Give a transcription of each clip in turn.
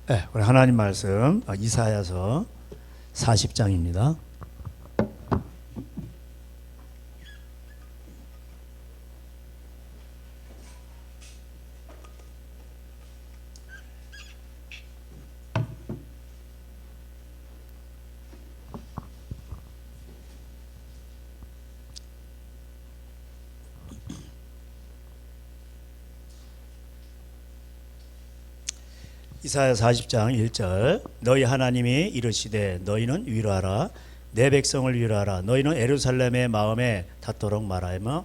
네, 우리 하나님 말씀 이사야서 40장입니다. 이사야 40장 1절 너희 하나님이 이르시되 너희는 위로하라 내 백성을 위로하라 너희는 예루살렘의 마음에 닿도록 말하며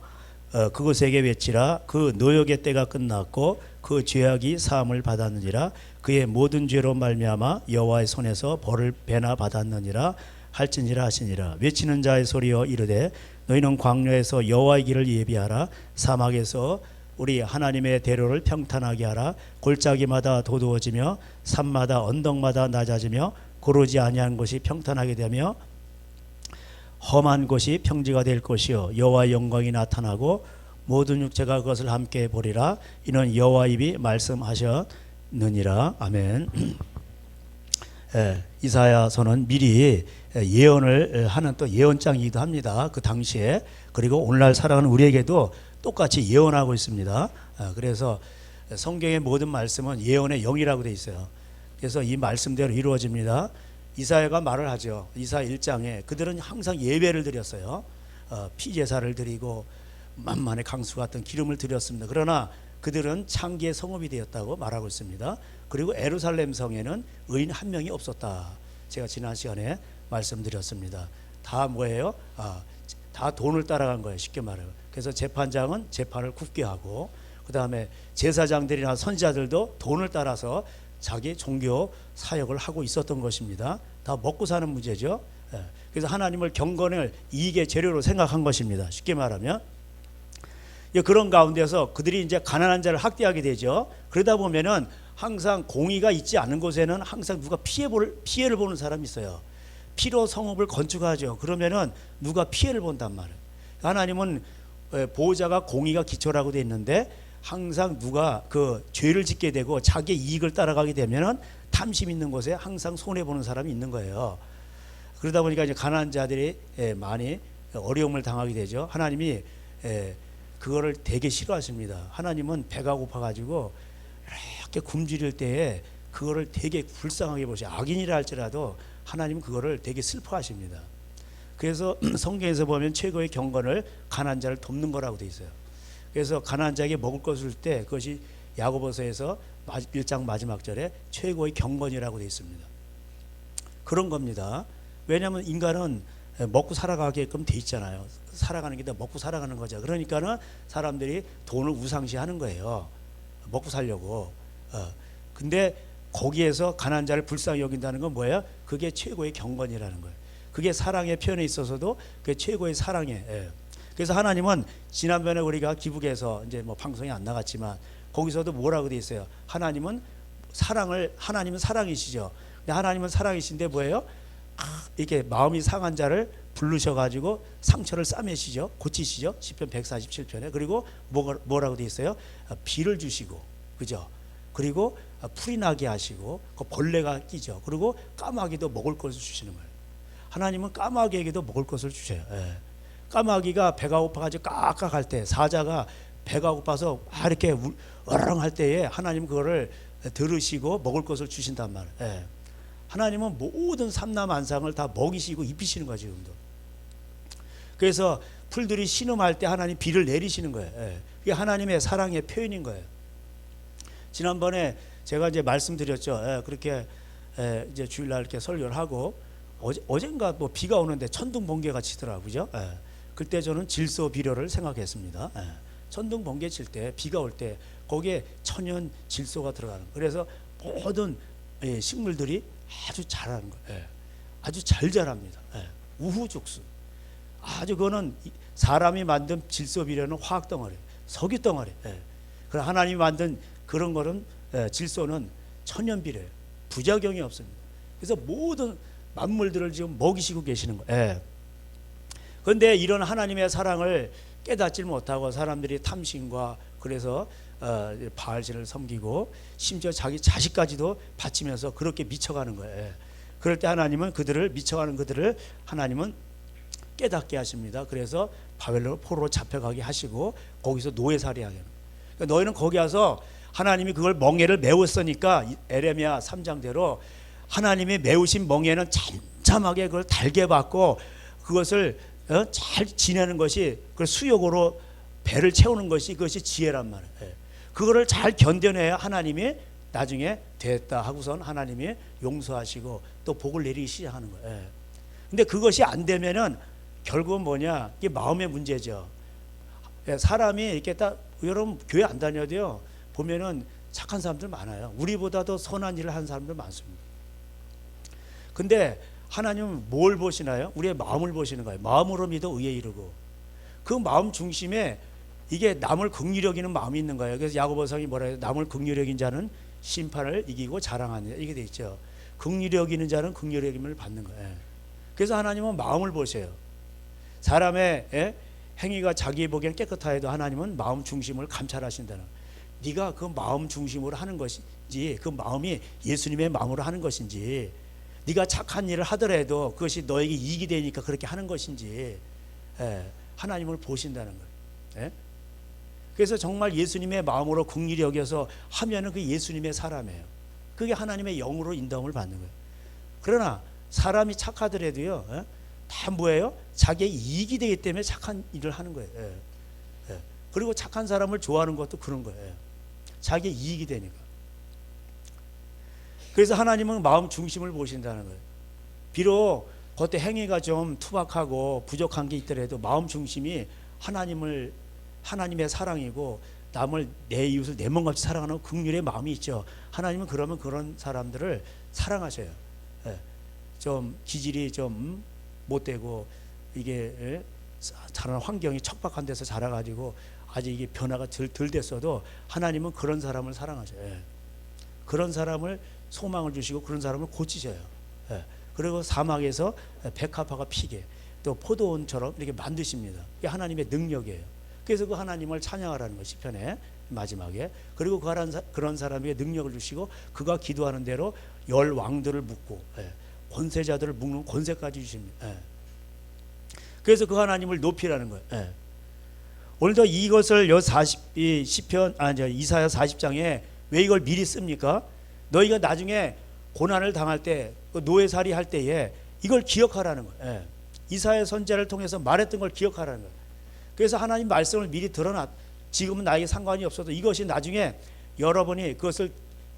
그곳에게 외치라 그 노역의 때가 끝났고 그 죄악이 사함을 받았느니라 그의 모든 죄로 말미암아 여호와의 손에서 벌을 배나 받았느니라 할지니라 하시니라 외치는 자의 소리여 이르되 너희는 광야에서 여호와의 길을 예비하라 사막에서 우리 하나님의 대로를 평탄하게 하라. 골짜기마다 도두어지며 산마다 언덕마다 낮아지며 고르지 아니한 곳이 평탄하게 되며 험한 곳이 평지가 될 것이요 여호와의 영광이 나타나고 모든 육체가 그것을 함께 보리라. 이는 여호와 입이 말씀하셨느니라. 아멘. 이사야서는 미리 예언을 하는 또 예언장이기도 합니다. 그 당시에. 그리고 오늘날 살아가는 우리에게도 똑같이 예언하고 있습니다. 그래서 성경의 모든 말씀은 예언의 영이라고 되어 있어요. 그래서 이 말씀대로 이루어집니다. 이사야가 말을 하죠. 이사야 1장에 그들은 항상 예배를 드렸어요. 피제사를 드리고 만만의 강수 같은 기름을 드렸습니다. 그러나 그들은 창기의 성읍이 되었다고 말하고 있습니다. 그리고 예루살렘 성에는 의인 한 명이 없었다. 제가 지난 시간에 말씀드렸습니다. 다 뭐예요? 다 돈을 따라간 거예요. 쉽게 말해요. 그래서 재판장은 재판을 굽게 하고 그 다음에 제사장들이나 선지자들도 돈을 따라서 자기 종교 사역을 하고 있었던 것입니다. 다 먹고 사는 문제죠. 그래서 하나님을 경건을 이익의 재료로 생각한 것입니다. 쉽게 말하면 그런 가운데서 그들이 이제 가난한 자를 학대하게 되죠. 그러다 보면은 항상 공의가 있지 않은 곳에는 항상 누가 피해를 보는 사람이 있어요. 피로 성읍을 건축하죠. 그러면은 누가 피해를 본단 말이에요. 하나님은 보호자가 공의가 기초라고 되어 있는데 항상 누가 그 죄를 짓게 되고 자기의 이익을 따라가게 되면은 탐심 있는 곳에 항상 손해 보는 사람이 있는 거예요. 그러다 보니까 이제 가난한 자들이 많이 어려움을 당하게 되죠. 하나님이 그거를 되게 싫어하십니다. 하나님은 배가 고파가지고 이렇게 굶주릴 때에 그거를 되게 불쌍하게 보셔. 악인이라 할지라도 하나님은 그거를 되게 슬퍼하십니다. 그래서 성경에서 보면 최고의 경건을 가난한 자를 돕는 거라고 돼 있어요. 그래서 가난한 자에게 먹을 것을 줄 때 그것이 야고보서에서 1장 마지막 절에 최고의 경건이라고 돼 있습니다. 그런 겁니다. 왜냐하면 인간은 먹고 살아가게끔 돼 있잖아요. 살아가는 게 다 먹고 살아가는 거죠. 그러니까는 사람들이 돈을 우상시하는 거예요. 먹고 살려고. 근데 거기에서 가난한 자를 불쌍히 여긴다는 건 뭐예요? 그게 최고의 경건이라는 거예요. 그게 사랑의 표현에 있어서도 그게 최고의 사랑이에요. 그래서 하나님은 지난번에 우리가 기북에서 이제 뭐 방송이 안 나갔지만 거기서도 뭐라고 돼 있어요? 하나님은 사랑이시죠. 근데 하나님은 사랑이신데 뭐예요? 이렇게 마음이 상한 자를 부르셔가지고 상처를 싸매시죠. 고치시죠. 시편 147편에. 그리고 뭐라고 돼 있어요? 비를 주시고, 그죠? 그리고 풀이 나게 하시고 그 벌레가 끼죠. 그리고 까마귀도 먹을 것을 주시는 거예요. 하나님은 까마귀에게도 먹을 것을 주셔요. 까마귀가 배가 고파가지고 깍깍할 때 사자가 배가 고파서 이렇게 어렁할 때에 하나님 그거를 들으시고 먹을 것을 주신단 말이에요. 하나님은 모든 삼라만상을 다 먹이시고 입히시는 거예요. 지금도. 그래서 풀들이 신음할 때 하나님 비를 내리시는 거예요. 그게 하나님의 사랑의 표현인 거예요. 지난번에 제가 이제 말씀드렸죠. 그렇게 이제 주일날 이렇게 설교를 하고 어젠가 뭐 비가 오는데 천둥 번개가 치더라고요. 그때 저는 질소 비료를 생각했습니다. 천둥 번개 칠 때 비가 올 때 거기에 천연 질소가 들어가는 거예요. 그래서 모든 식물들이 아주 잘하는 거예요. 아주 잘 자랍니다. 우후죽순. 아주 그거는 사람이 만든 질소 비료는 화학 덩어리, 석유 덩어리. 그럼 하나님이 만든 그런 거는 질소는 천연 비료예요. 부작용이 없습니다. 그래서 모든 만물들을 지금 먹이시고 계시는 거예요. 그런데 이런 하나님의 사랑을 깨닫지 못하고 사람들이 탐심과 그래서 바알신을 섬기고 심지어 자기 자식까지도 바치면서 그렇게 미쳐가는 거예요. 그럴 때 하나님은 미쳐가는 그들을 하나님은 깨닫게 하십니다. 그래서 바벨론 포로로 잡혀가게 하시고 거기서 노예살이하게 합니다. 그러니까 너희는 거기 와서 하나님이 그걸 멍에를 메웠으니까 에레미야 3장대로 하나님이 메우신 멍에는 잠잠하게 그걸 달게 받고 그것을 잘 지내는 것이 그 수욕으로 배를 채우는 것이 그것이 지혜란 말이에요. 그거를 잘 견뎌내야 하나님이 나중에 됐다 하고선 하나님이 용서하시고 또 복을 내리기 시작하는 거예요. 근데 그것이 안 되면은 결국은 뭐냐? 이게 마음의 문제죠. 사람이 이렇게 딱 여러분 교회 안 다녀도요 보면은 착한 사람들 많아요. 우리보다도 선한 일을 하는 사람들 많습니다. 근데 하나님은 뭘 보시나요? 우리의 마음을 보시는 거예요. 마음으로 믿어 의에 이르고 그 마음 중심에 이게 남을 긍휼히 여기는 마음이 있는 거예요. 그래서 야고보서이 뭐라 해요? 남을 긍휼히 여긴 자는 심판을 이기고 자랑하느냐 이게 돼 있죠. 긍휼히 여기는 자는 긍휼히 여김을 받는 거예요. 그래서 하나님은 마음을 보세요. 사람의 행위가 자기 보기엔 깨끗하여도 하나님은 마음 중심을 감찰하신다는 거예요. 네가 그 마음 중심으로 하는 것인지 그 마음이 예수님의 마음으로 하는 것인지 네가 착한 일을 하더라도 그것이 너에게 이익이 되니까 그렇게 하는 것인지 하나님을 보신다는 거예요. 그래서 정말 예수님의 마음으로 긍휼히 여겨서 하면은 그 예수님의 사람이에요. 그게 하나님의 영으로 인도함을 받는 거예요. 그러나 사람이 착하더라도요 다 뭐예요? 자기의 이익이 되기 때문에 착한 일을 하는 거예요. 그리고 착한 사람을 좋아하는 것도 그런 거예요. 자기의 이익이 되니까. 그래서 하나님은 마음 중심을 보신다는 거예요. 비록 그때 행위가 좀 투박하고 부족한 게 있더라도 마음 중심이 하나님의 사랑이고 남을 내 이웃을 내 몸같이 사랑하는 긍휼의 마음이 있죠. 하나님은 그러면 그런 사람들을 사랑하셔요. 좀 기질이 좀 못되고 이게 자라는 환경이 척박한 데서 자라가지고 아직 이게 변화가 덜 됐어도 하나님은 그런 사람을 사랑하셔요. 그런 사람을 소망을 주시고 그런 사람을 고치셔요. 그리고 사막에서 백합화가 피게 또 포도원처럼 이렇게 만드십니다. 이게 하나님의 능력이에요. 그래서 그 하나님을 찬양하라는 것 시편의 마지막에. 그리고 그런 사람에게 능력을 주시고 그가 기도하는 대로 10 왕들을 묶고 권세자들을 묶는 권세까지 주십니다. 그래서 그 하나님을 높이라는 거예요. 오늘도 이것을 이사야 40장에 왜 이걸 미리 씁니까? 너희가 나중에 고난을 당할 때 노예살이 할 때에 이걸 기억하라는 거예요. 이사야 선지자를 통해서 말했던 걸 기억하라는 거예요. 그래서 하나님 말씀을 미리 지금은 나에게 상관이 없어도 이것이 나중에 여러분이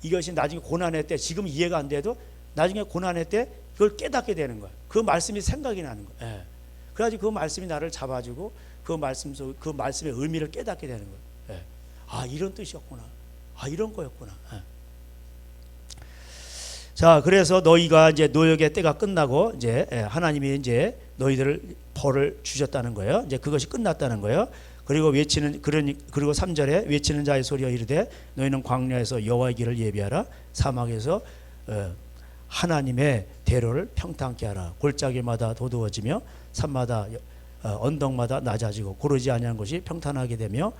이것이 나중에 고난의 때 지금 이해가 안 돼도 나중에 고난의 때 그걸 깨닫게 되는 거예요. 그 말씀이 생각이 나는 거예요. 그래가지고 그 말씀이 나를 잡아주고 그 말씀의 의미를 깨닫게 되는 거예요. 아 이런 뜻이었구나. 아 이런 거였구나. 자, 그래서 너희가 이제 노역의 때가 끝나고 이제 하나님이 이제 너희들을 벌을 주셨다는 거예요. 이제 그것이 끝났다는 거예요. 그리고 그리고 3절에 외치는 자의 소리가 이르되 너희는 광야에서 여호와의 길을 예비하라. 사막에서 하나님의 대로를 평탄케 하라. 골짜기마다 도두어지며 산마다 언덕마다 낮아지고 고르지 아니한 것이 평탄하게 되며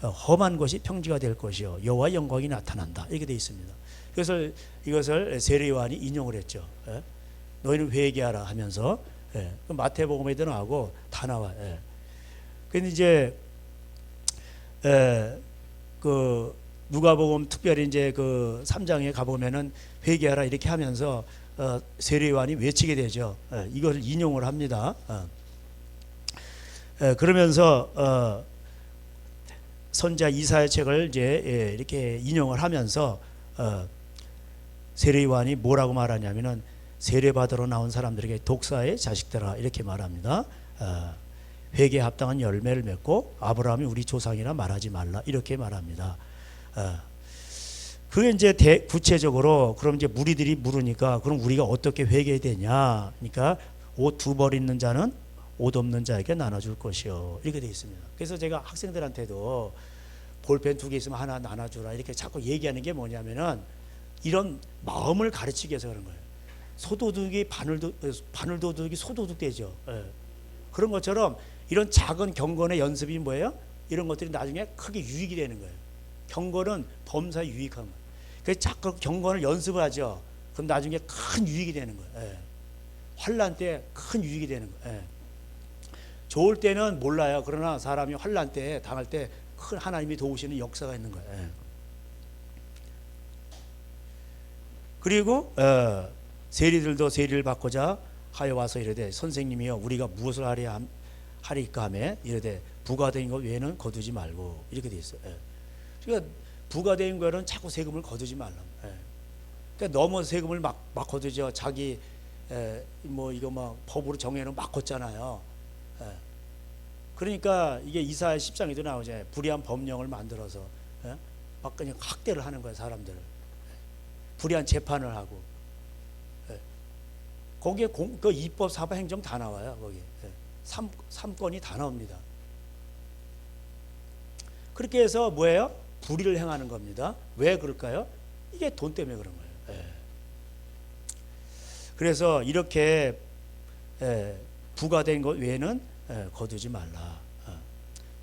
험한 것이 평지가 될 것이요 여호와의 영광이 나타난다. 이렇게 되어 있습니다. 그래서 이것을 세례 요한이 인용을 했죠. 너희는 회개하라 하면서 마태복음에도 나오고 다 나와요. 근데 이제 그 누가복음 특별히 이제 그 3장에 가보면은 회개하라 이렇게 하면서 세례 요한이 외치게 되죠. 이것을 인용을 합니다. 그러면서 선지자 이사야 책을 이제 이렇게 인용을 하면서 세례 요한이 뭐라고 말하냐면은 세례 받으러 나온 사람들에게 독사의 자식들아 이렇게 말합니다. 회개에 합당한 열매를 맺고 아브라함이 우리 조상이라 말하지 말라 이렇게 말합니다. 그게 이제 구체적으로 그럼 이제 무리들이 물으니까 그럼 우리가 어떻게 회개해야 되냐? 그러니까 옷 2벌 있는 자는 옷 없는 자에게 나눠줄 것이요 이렇게 되어 있습니다. 그래서 제가 학생들한테도 볼펜 2개 있으면 하나 나눠주라 이렇게 자꾸 얘기하는 게 뭐냐면은 이런 마음을 가르치기 위해서 그런 거예요. 소도둑이 바늘도둑이 소도둑 되죠. 그런 것처럼 이런 작은 경건의 연습이 뭐예요? 이런 것들이 나중에 크게 유익이 되는 거예요. 경건은 범사에 유익한 거예요. 그래서 자꾸 경건을 연습을 하죠. 그럼 나중에 큰 유익이 되는 거예요. 예. 환난 때 큰 유익이 되는 거예요. 예. 좋을 때는 몰라요. 그러나 사람이 환난 때 당할 때 큰 하나님이 도우시는 역사가 있는 거예요. 예. 그리고 세리들도 세리를 받고자 하여 와서 이르되 선생님이여 우리가 무엇을 하리까 하며 이르되 부가된 것 외에는 거두지 말고 이렇게 돼 있어요. 예. 그러니까 부가된 거는 자꾸 세금을 거두지 말라. 예. 그러니까 너무 세금을 막 거두죠. 자기 뭐 이거 막 법으로 정해놓은 막 걷잖아요. 예. 그러니까 이게 이사야 10장에도 나오잖아요. 불의한 법령을 만들어서 막 그냥 학대를 하는 거예요, 사람들을. 불의한 재판을 하고. 거기에 그 입법, 사법, 행정 다 나와요. 거기에 3건이 다 나옵니다. 그렇게 해서 뭐예요? 불의를 행하는 겁니다. 왜 그럴까요? 이게 돈 때문에 그런 거예요. 그래서 이렇게 부가된 것 외에는 거두지 말라.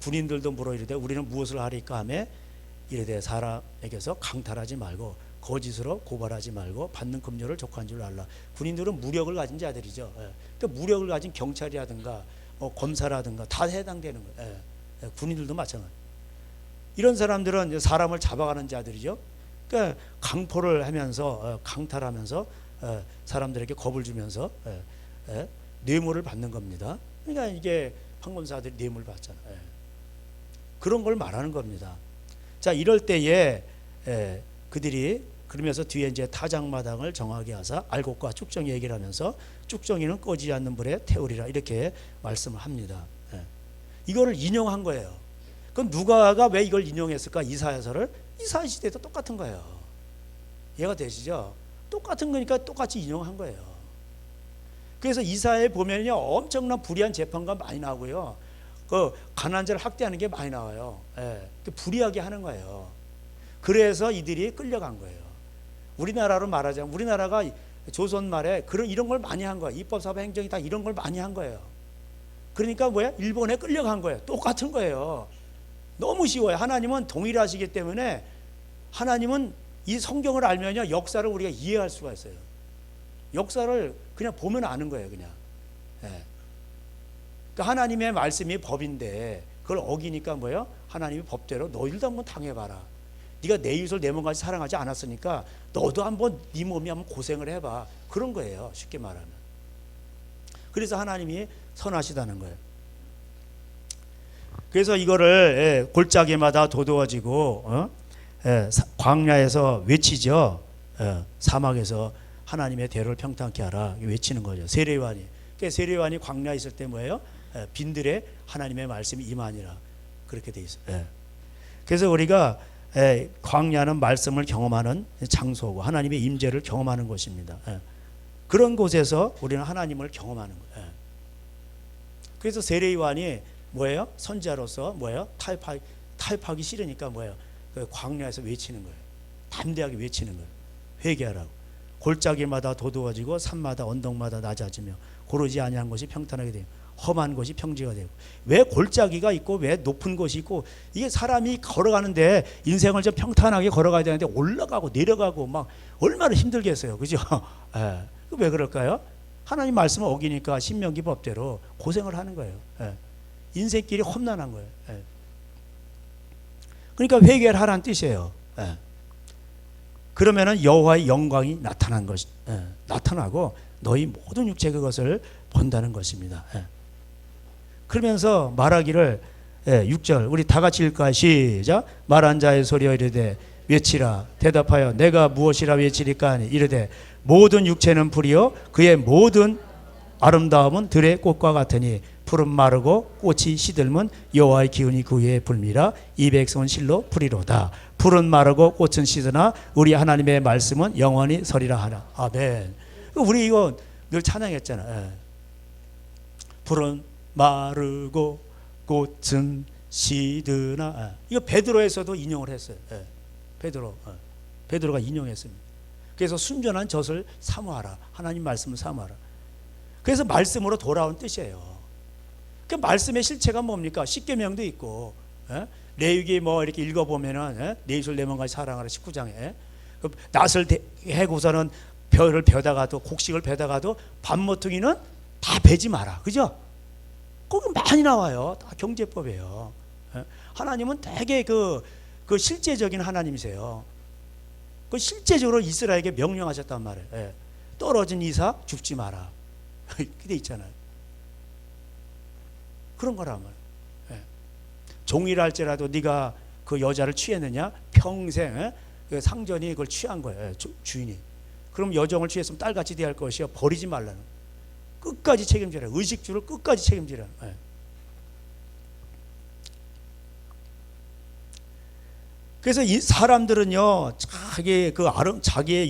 군인들도 물어 이르되 우리는 무엇을 하리까 하며 이르되 사람에게서 강탈하지 말고 거짓으로 고발하지 말고 받는 급료를 족한 줄 알라. 군인들은 무력을 가진 자들이죠. 그러니까 무력을 가진 경찰이라든가 검사라든가 다 해당되는 거예요. 군인들도 마찬가지. 이런 사람들은 사람을 잡아가는 자들이죠. 그러니까 강포를 하면서 강탈하면서 사람들에게 겁을 주면서 뇌물을 받는 겁니다. 그러니까 이게 판검사들이 뇌물 받잖아요. 그런 걸 말하는 겁니다. 자, 이럴 때에 그들이 그러면서 뒤에 이제 타작마당을 정하게 하사 알곡과 쭉정이 얘기를 하면서 쭉정이는 꺼지지 않는 불에 태우리라 이렇게 말씀을 합니다. 이거를 인용한 거예요. 그럼 누가가 왜 이걸 인용했을까? 이사야서를. 이사야 시대도 똑같은 거예요. 이해가 되시죠? 똑같은 거니까 똑같이 인용한 거예요. 그래서 이사야에 보면요 엄청난 불의한 재판가 많이 나오고요. 그 가난한 자를 학대하는 게 많이 나와요. 불의하게 하는 거예요. 그래서 이들이 끌려간 거예요. 우리나라로 말하자면 우리나라가 조선 말에 이런 걸 많이 한 거예요. 입법, 사법, 행정이 다 이런 걸 많이 한 거예요. 그러니까 뭐야? 일본에 끌려간 거예요. 똑같은 거예요. 너무 쉬워요. 하나님은 동일하시기 때문에 하나님은 이 성경을 알면요 역사를 우리가 이해할 수가 있어요. 역사를 그냥 보면 아는 거예요. 그냥. 그러니까 하나님의 말씀이 법인데 그걸 어기니까 뭐예요? 하나님이 법대로 너희들도 한번 당해봐라. 네가 내 이웃을 내 몸같이 사랑하지 않았으니까 너도 한번 네 몸이 한번 고생을 해봐. 그런 거예요. 쉽게 말하면. 그래서 하나님이 선하시다는 거예요. 그래서 이거를 골짜기마다 도두어지고 광야에서 외치죠. 사막에서 하나님의 대로를 평탄케 하라 외치는 거죠. 세례요한이. 그러니까 세례요한이 광야에 있을 때 뭐예요? 빈들에 하나님의 말씀이 임하니라 그렇게 돼 있어요. 그래서 우리가 광야는 말씀을 경험하는 장소고 하나님의 임재를 경험하는 곳입니다. 그런 곳에서 우리는 하나님을 경험하는 거예요. 그래서 세례요한이 뭐예요? 선지자로서 뭐예요? 타협하기 싫으니까 뭐예요? 그 광야에서 외치는 거예요. 담대하게 외치는 거예요. 회개하라고. 골짜기마다 도두어지고 산마다 언덕마다 낮아지며 고르지 아니한 것이 평탄하게 되고 험한 곳이 평지가 되고. 왜 골짜기가 있고 왜 높은 곳이 있고 이게 사람이 걸어가는데 인생을 좀 평탄하게 걸어가야 되는데 올라가고 내려가고 막 얼마나 힘들겠어요. 그죠? 왜 그럴까요? 하나님 말씀을 어기니까 신명기 법대로 고생을 하는 거예요. 인생길이 험난한 거예요. 그러니까 회개를 하라는 뜻이에요. 그러면은 여호와의 영광이 나타나고 너희 모든 육체 그것을 본다는 것입니다. 그러면서 말하기를 6절 우리 다 같이 읽을까요? 시작. 말한 자의 소리여 이르되 외치라. 대답하여 내가 무엇이라 외치리까 하니 이르되 모든 육체는 불이요 그의 모든 아름다움은 들의 꽃과 같으니 풀은 마르고 꽃이 시들면 여호와의 기운이 그 위에 불미라. 이 백성은 실로 풀이로다. 풀은 마르고 꽃은 시드나 우리 하나님의 말씀은 영원히 서리라 하나. 아멘. 우리 이거 늘 찬양했잖아. 풀은 마르고 꽃은 시드나. 이거 베드로에서도 인용을 했어요. 베드로가 인용했습니다. 그래서 순전한 젖을 사모하라. 하나님 말씀을 사모하라. 그래서 말씀으로 돌아온 뜻이에요. 그 말씀의 실체가 뭡니까? 십계명도 있고 예? 레위기 뭐 이렇게 읽어보면은 예? 내 이웃을 내 몸같이 사랑하라 19장에 예? 그 낫을 해고서는 벼를 베다가도 곡식을 베다가도 밤모퉁이는 다 베지 마라. 그죠? 거기 많이 나와요. 다 경제법이에요. 예? 하나님은 되게 그 실제적인 하나님이세요. 그 실제적으로 이스라엘에게 명령하셨단 말이에요. 예. 떨어진 이삭 죽지 마라. 이렇게 돼 있잖아요. 그런 거란 말이에요. 예. 종이랄지라도 네가 그 여자를 취했느냐? 평생 예? 그 상전이 그걸 취한 거예요. 예. 주인이. 그럼 여종을 취했으면 딸같이 대할 것이요. 버리지 말라는. 끝까지 책임지라. 의식주를 끝까지 책임지라. 예. 그래서 이 사람들은요, 자기의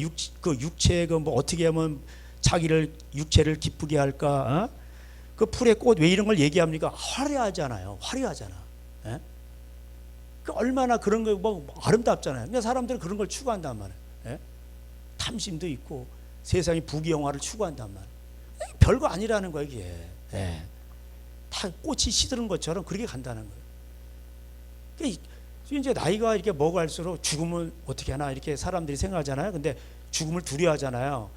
육체의 뭐 어떻게 하면 자기를 육체를 기쁘게 할까? 어? 그 풀의 꽃 왜 이런 걸 얘기합니까? 화려하잖아요. 화려하잖아. 예? 그 얼마나 그런 거 뭐 아름답잖아요. 근데 사람들은 그런 걸 추구한단 말이에요. 예? 탐심도 있고 세상이 부귀영화를 추구한단 말이에요. 별거 아니라는 거예요, 이게. 예. 다 꽃이 시드는 것처럼 그렇게 간다는 거예요. 이제 나이가 이렇게 먹어갈수록 죽음을 어떻게 하나 이렇게 사람들이 생각하잖아요. 근데 죽음을 두려워하잖아요.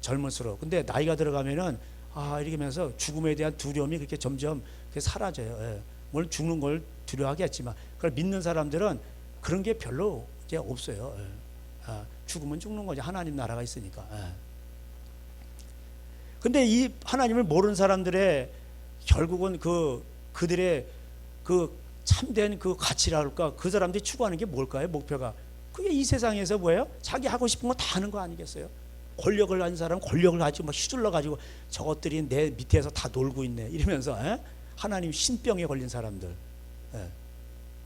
젊을수록. 근데 나이가 들어가면은 이렇게 하면서 죽음에 대한 두려움이 그렇게 점점 사라져요. 예. 물론 죽는 걸 두려워하겠지만 그걸 믿는 사람들은 그런 게 별로 이제 없어요. 예. 죽으면 죽는 거지. 하나님 나라가 있으니까. 예. 근데 이 하나님을 모르는 사람들의 결국은 그들의 참된 가치랄까 그 사람들이 추구하는 게 뭘까요? 목표가 그게 이 세상에서 뭐예요? 자기 하고 싶은 거 다 하는 거 아니겠어요? 권력을 가진 사람 권력을 가지고 막 휘둘러 가지고 저것들이 내 밑에서 다 놀고 있네 이러면서 하나님 신병에 걸린 사람들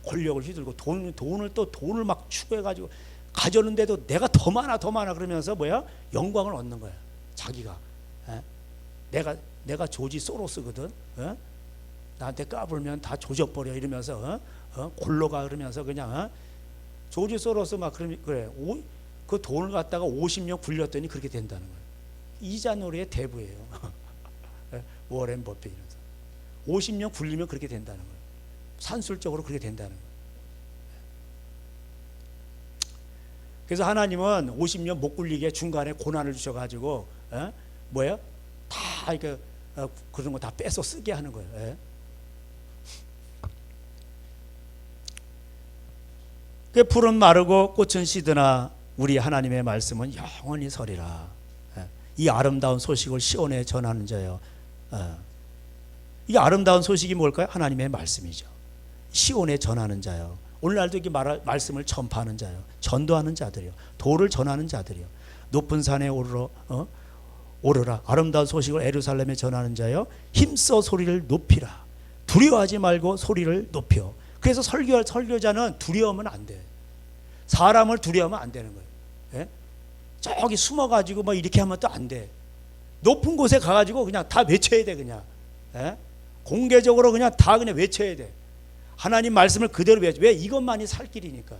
권력을 휘둘고 돈을 막 추구해 가지고 가졌는데도 내가 더 많아 그러면서 뭐야? 영광을 얻는 거야. 자기가 내가 조지 소로스거든. 나한테 까불면 다 조져버려 이러면서 골로가 그러면서 그냥 조지 소로스 막 그래 그 돈을 갖다가 50년 굴렸더니 그렇게 된다는 거예요. 이자놀이의 대부예요. 워렌 버핏이면서 50년 굴리면 그렇게 된다는 거예요. 산술적으로 그렇게 된다는 거예요. 그래서 하나님은 50년 못 굴리게 중간에 고난을 주셔가지고 뭐예요? 다 이렇게 그런 거 다 뺏어 쓰게 하는 거예요. 그 풀은 마르고 꽃은 시드나 우리 하나님의 말씀은 영원히 서리라. 이 아름다운 소식을 시온에 전하는 자요. 이 아름다운 소식이 뭘까요? 하나님의 말씀이죠. 시온에 전하는 자요. 오늘날도 이렇게 말씀을 전파하는 자요. 전도하는 자들이요. 도를 전하는 자들이요. 높은 산에 오르라. 아름다운 소식을 예루살렘에 전하는 자요. 힘써 소리를 높이라. 두려워하지 말고 소리를 높여. 그래서 설교자는 두려우면 안 돼. 사람을 두려우면 안 되는 거예요. 예? 저기 숨어가지고 뭐 이렇게 하면 또 안 돼. 높은 곳에 가가지고 그냥 다 외쳐야 돼, 그냥. 예? 공개적으로 그냥 다 그냥 외쳐야 돼. 하나님 말씀을 그대로 외쳐. 왜? 이것만이 살 길이니까.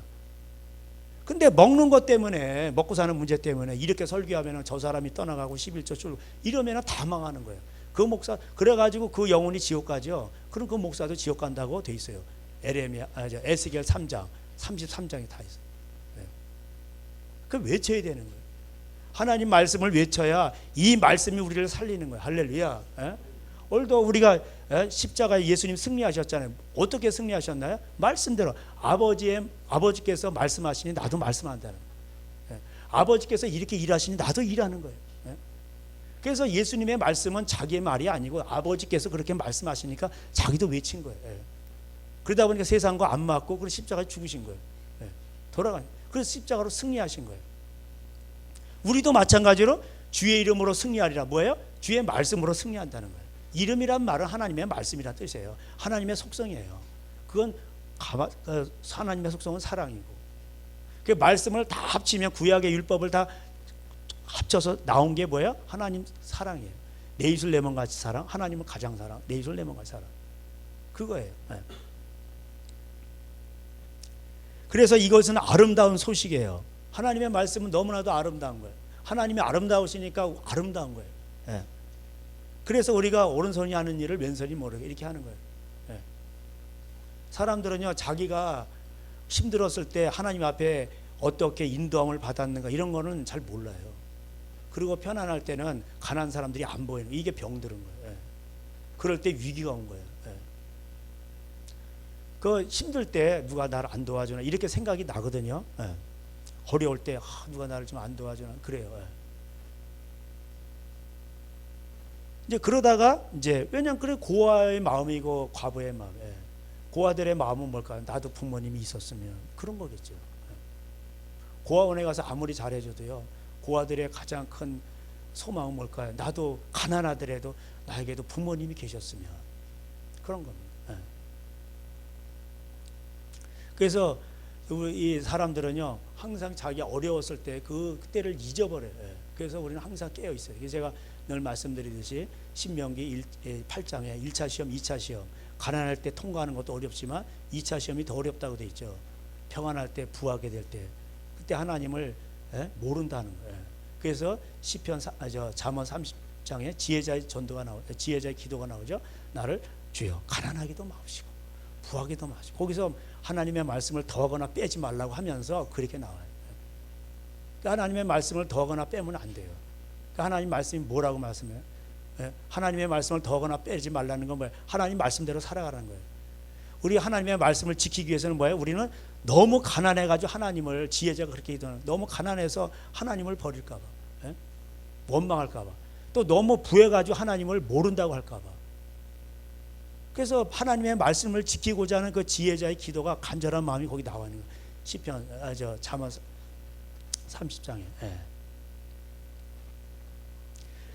근데 먹는 것 때문에, 먹고 사는 문제 때문에 이렇게 설교하면 저 사람이 떠나가고 11조 줄고 이러면 다 망하는 거예요. 그 목사, 그래가지고 그 영혼이 지옥 가죠. 그럼 그 목사도 지옥 간다고 돼 있어요. 에스겔 3장, 33장에 다 있어요. 그 외쳐야 되는 거예요. 하나님 말씀을 외쳐야 이 말씀이 우리를 살리는 거예요. 할렐루야. 오늘도 우리가 십자가에 예수님 승리하셨잖아요. 어떻게 승리하셨나요? 말씀대로 아버지께서 말씀하시니 나도 말씀한다는 거예요. 아버지께서 이렇게 일하시니 나도 일하는 거예요. 그래서 예수님의 말씀은 자기의 말이 아니고 아버지께서 그렇게 말씀하시니까 자기도 외친 거예요. 그러다 보니까 세상과 안 맞고 그래서 십자가에 죽으신 거예요. 그래서 십자가로 승리하신 거예요. 우리도 마찬가지로 주의 이름으로 승리하리라. 뭐예요? 주의 말씀으로 승리한다는 거예요. 이름이란 말은 하나님의 말씀이란 뜻이에요. 하나님의 속성이에요. 그건 하나님의 속성은 사랑이고, 그 말씀을 다 합치면 구약의 율법을 다 합쳐서 나온 게 뭐예요? 하나님 사랑이에요. 내 이웃을 내 몸같이 사랑, 하나님은 가장 사랑, 내 이웃을 내 몸같이 사랑. 그거예요. 그래서 이것은 아름다운 소식이에요. 하나님의 말씀은 너무나도 아름다운 거예요. 하나님이 아름다우시니까 아름다운 거예요. 그래서 우리가 오른손이 하는 일을 왼손이 모르게 이렇게 하는 거예요. 사람들은요, 자기가 힘들었을 때 하나님 앞에 어떻게 인도함을 받았는가 이런 거는 잘 몰라요. 그리고 편안할 때는 가난한 사람들이 안 보이는 이게 병들은 거예요. 예. 그럴 때 위기가 온 거예요. 예. 그 힘들 때 누가 나를 안 도와주나 이렇게 생각이 나거든요. 예. 어려울 때 누가 나를 좀 안 도와주나 그래요. 예. 이제 그러다가 이제 왜냐면 그래 고아의 마음이고 과부의 마음. 예. 고아들의 마음은 뭘까요? 나도 부모님이 있었으면 그런 거겠죠. 예. 고아원에 가서 아무리 잘해줘도요. 고아들의 가장 큰 소망은 뭘까요? 나도 가난하더라도 나에게도 부모님이 계셨으면 그런 겁니다. 예. 그래서 이 사람들은요 항상 자기가 어려웠을 때 그때를 잊어버려요. 예. 그래서 우리는 항상 깨어 있어요. 제가 늘 말씀드리듯이 신명기 8장에 1차 시험, 2차 시험 가난할 때 통과하는 것도 어렵지만 2차 시험이 더 어렵다고 돼 있죠. 평안할 때 부하게 될 때 그때 하나님을 모른다는 거예요. 그래서 시편 잠언 30장에 지혜자의 전도가 지혜자의 기도가 나오죠. 나를 주여 가난하기도 마옵시고 부하기도 마옵시고 거기서 하나님의 말씀을 더하거나 빼지 말라고 하면서 그렇게 나와요. 그러니까 하나님의 말씀을 더하거나 빼면 안 돼요. 그러니까 하나님 말씀이 뭐라고 말씀해요? 하나님의 말씀을 더하거나 빼지 말라는 건 뭐예요? 하나님 말씀대로 살아가라는 거예요. 우리 하나님의 말씀을 지키기 위해서는 뭐예요? 우리는 너무 가난해가지고 하나님을 지혜자가 그렇게 기도하는 너무 가난해서 하나님을 버릴까봐 원망할까봐 또 너무 부해가지고 하나님을 모른다고 할까봐 그래서 하나님의 말씀을 지키고자 하는 그 지혜자의 기도가 간절한 마음이 거기 나와 있는 거예요. 시편 잠언 30장에.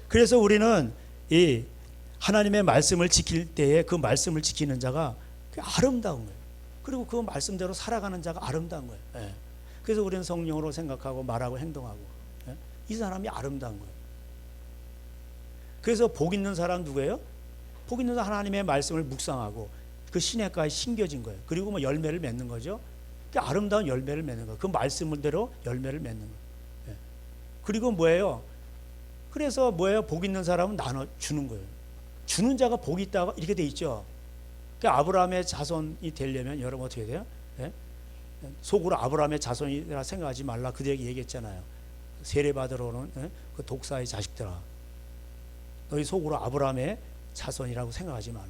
그래서 우리는 이 하나님의 말씀을 지킬 때에 그 말씀을 지키는 자가 아름다운 거예요. 그리고 그 말씀대로 살아가는 자가 아름다운 거예요. 그래서 우리는 성령으로 생각하고 말하고 행동하고 이 사람이 아름다운 거예요. 그래서 복 있는 사람 누구예요? 복 있는 사람 하나님의 말씀을 묵상하고 그 시냇가에 심겨진 거예요. 그리고 뭐 열매를 맺는 거죠. 아름다운 열매를 맺는 거예요. 그 말씀대로 열매를 맺는 거예요. 그리고 뭐예요? 그래서 뭐예요? 복 있는 사람은 나눠 주는 거예요. 주는 자가 복이 있다고 이렇게 돼 있죠. 그러니까 아브라함의 자손이 되려면 여러분 어떻게 돼요? 속으로 아브라함의 자손이라 생각하지 말라 그들에게 얘기했잖아요. 세례받으러 오는 그 독사의 자식들아, 너희 속으로 아브라함의 자손이라고 생각하지 말라.